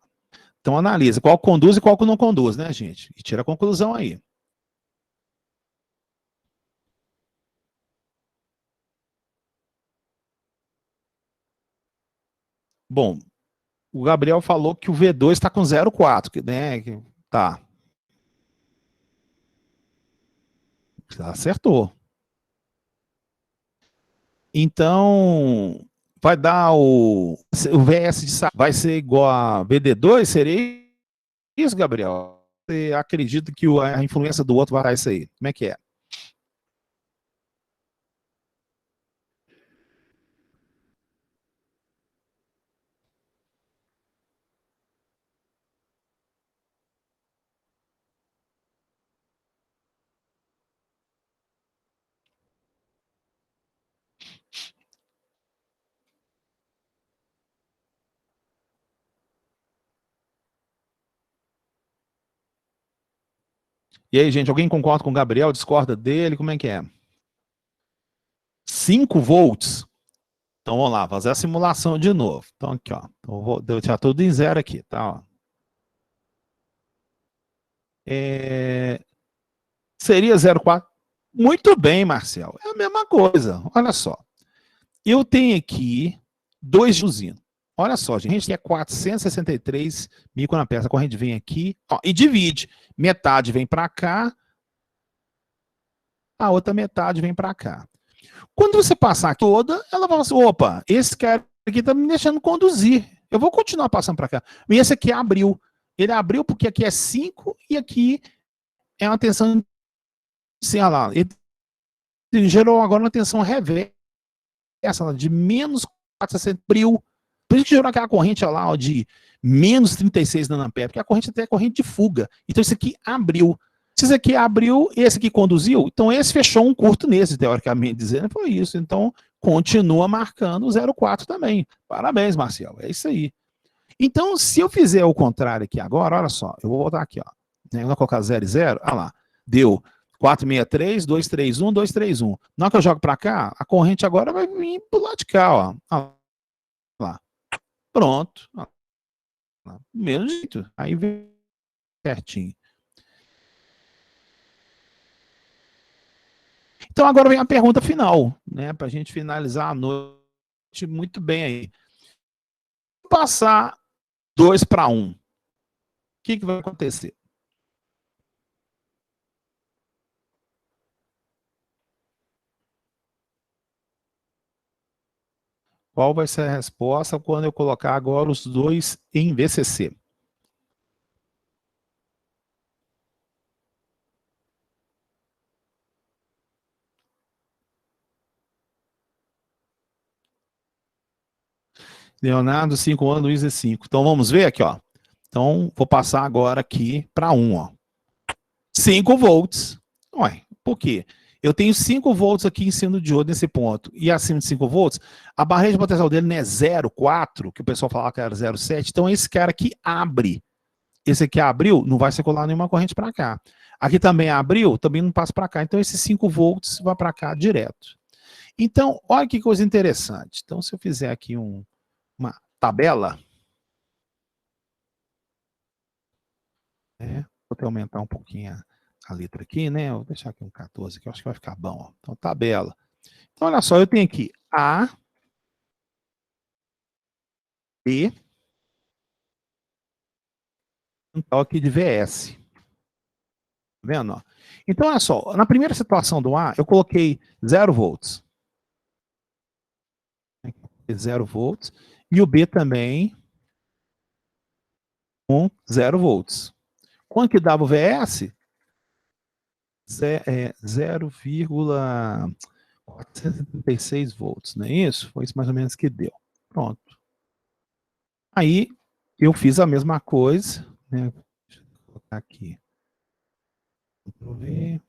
Speaker 1: Então, analisa qual conduz e qual não conduz, né, gente? E tira a conclusão aí. Bom, o Gabriel falou que o V2 está com 0,4, né? Tá. Acertou. Então, vai dar o VS de vai ser igual a VD2? Seria isso, Gabriel? Você acredita que a influência do outro vai dar isso aí? Como é que é? E aí, gente, alguém concorda com o Gabriel? Discorda dele? Como é que é? 5 volts. Então, vamos lá, fazer a simulação de novo. Então, aqui, ó. Então, vou deixar tudo em zero aqui, tá? Ó. Seria 0,4? Muito bem, Marcel. É a mesma coisa. Olha só. Eu tenho aqui 2 de usina. Olha só, gente. A gente tem 463 microamperes. A corrente vem aqui, ó, e divide. Metade vem para cá, a outra metade vem para cá. Quando você passar aqui toda, ela vai assim, opa, esse cara aqui está me deixando conduzir. Eu vou continuar passando para cá. E esse aqui abriu. Ele abriu porque aqui é 5 e aqui é uma tensão, assim, olha lá, ele gerou agora uma tensão reversa de menos 460 abriu. Por isso que gerou aquela corrente lá, ó, de menos 36 nanoamperes, porque a corrente até é corrente de fuga. Então isso aqui abriu. Se esse aqui abriu, esse aqui conduziu, então esse fechou um curto nesse, teoricamente dizendo, foi isso. Então continua marcando o 0,4 também. Parabéns, Marcelo, é isso aí. Então, se eu fizer o contrário aqui agora, olha só, eu vou voltar aqui, ó. Eu vou colocar 0 e 0, olha lá, deu 463, 231, 231. Na hora que eu jogo para cá, a corrente agora vai vir pro lado de cá, ó. Olha lá. Pronto. Olha lá. Mesmo jeito. Aí vem certinho. Então agora vem a pergunta final, né? Para a gente finalizar a noite muito bem aí. Passar 2 para 1. O que vai acontecer? Qual vai ser a resposta quando eu colocar agora os dois em VCC? Leonardo, 5 anos, Luiz é 5. Então vamos ver aqui, ó. Então vou passar agora aqui para 1, ó. 5 volts. Ué, por quê? Eu tenho 5 volts aqui em cima do diodo nesse ponto. E acima de 5 volts, a barreira de potencial dele não é 0,4, que o pessoal falava que era 0,7. Então esse cara aqui abre. Esse aqui abriu, não vai circular nenhuma corrente para cá. Aqui também abriu, também não passa para cá. Então esses 5 volts vai para cá direto. Então, olha que coisa interessante. Então se eu fizer aqui uma tabela, vou até aumentar um pouquinho a letra aqui, né? Vou deixar aqui um 14, que eu acho que vai ficar bom. Ó. Então, tabela. Então, olha só, eu tenho aqui A, B, um tal aqui de VS. Tá vendo? Ó? Então, olha só, na primeira situação do A, eu coloquei 0 volts. 0 volts. E o B também com 0 volts. Quanto que dava o VS? 0,476 volts, não é isso? Foi isso mais ou menos que deu. Pronto. Aí, eu fiz a mesma coisa, né? Deixa eu colocar aqui. Ctrl+V.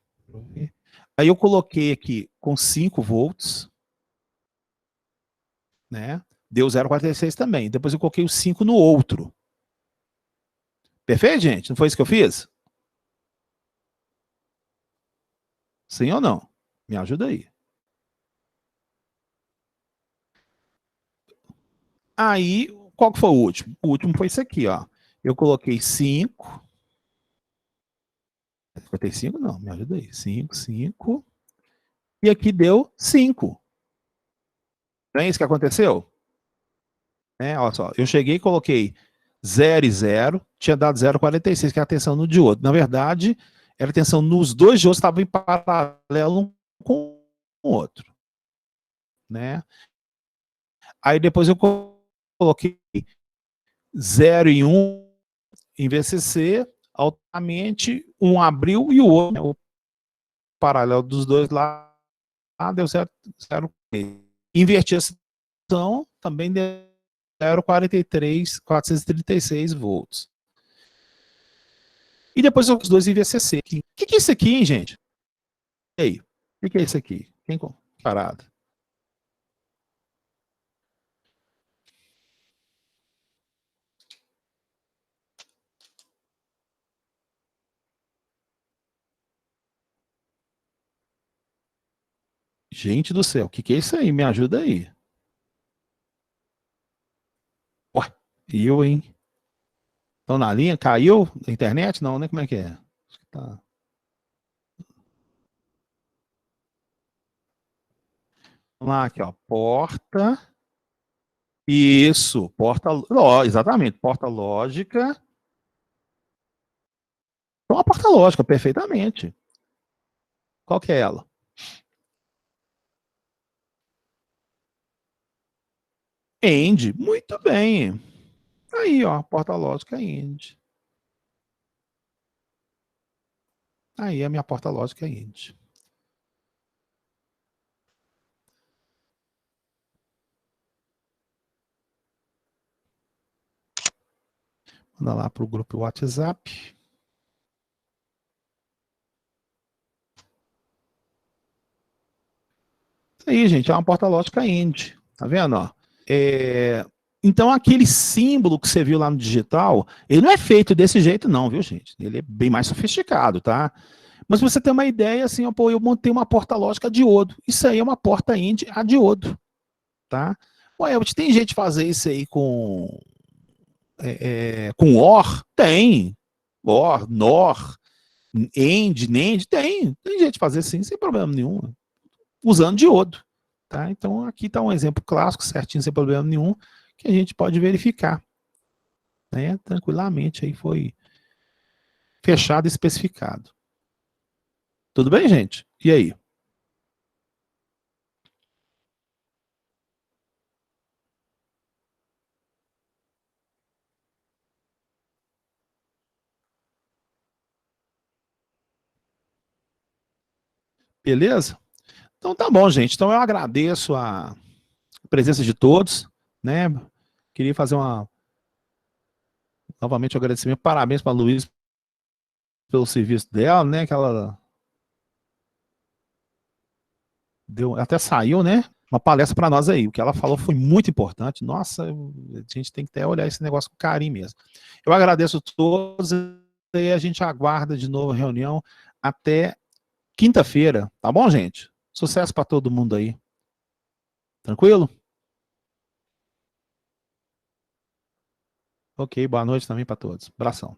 Speaker 1: Aí eu coloquei aqui com 5 volts, né? Deu 0,46 também. Depois eu coloquei o 5 no outro. Perfeito, gente? Não foi isso que eu fiz? Sim ou não? Me ajuda aí. Aí, qual que foi o último? O último foi isso aqui, ó. Eu coloquei 5. 55? Não, me ajuda aí. 5, 5. E aqui deu 5. Não é isso que aconteceu? né? Olha só, eu cheguei e coloquei 0 e 0, tinha dado 0,46, que é a tensão no diodo. Na verdade, era a tensão nos dois diodos, estava em paralelo um com o outro, né? Aí depois eu coloquei 0 e 1 em VCC, altamente, um abriu e o outro, né? O paralelo dos dois lá, deu 0,0. Inverti a situação, também deu 0,436 volts. E depois os dois em VCC. O que é isso aqui, hein, gente? E aí? O que é isso aqui? Quem parado? Gente do céu, o que é isso aí? Me ajuda aí. Ué, eu, hein? Estão na linha? Caiu a internet? Não, né? Como é que é? Acho que tá. Vamos lá, aqui, ó. Porta. Isso, exatamente, porta lógica. Então, a porta lógica, perfeitamente. Qual que é ela? End, muito bem. Aí, ó, porta lógica end. Aí, a minha porta lógica end. Manda lá para o grupo WhatsApp. Isso aí, gente, é uma porta lógica end. Tá vendo, ó? Então, aquele símbolo que você viu lá no digital, ele não é feito desse jeito não, viu, gente? Ele é bem mais sofisticado, tá? Mas você tem uma ideia, assim, ó, pô, eu montei uma porta lógica a diodo. Isso aí é uma porta end a diodo, tá? Ué, tem jeito de fazer isso aí com OR? Tem. OR, NOR, END, NEND, tem jeito de fazer sim, sem problema nenhum, usando diodo, tá? Então aqui está um exemplo clássico, certinho, sem problema nenhum, que a gente pode verificar, né? Tranquilamente, aí foi fechado e especificado. Tudo bem, gente? E aí? Beleza? Então tá bom, gente. Então eu agradeço a presença de todos, né? Queria fazer novamente um agradecimento, parabéns para a Luiz pelo serviço dela, né? Que ela até saiu, né? Uma palestra para nós aí. O que ela falou foi muito importante. Nossa, a gente tem que até olhar esse negócio com carinho mesmo. Eu agradeço a todos e a gente aguarda de novo a reunião até quinta-feira, tá bom, gente? Sucesso para todo mundo aí. Tranquilo? Ok, boa noite também para todos. Abração.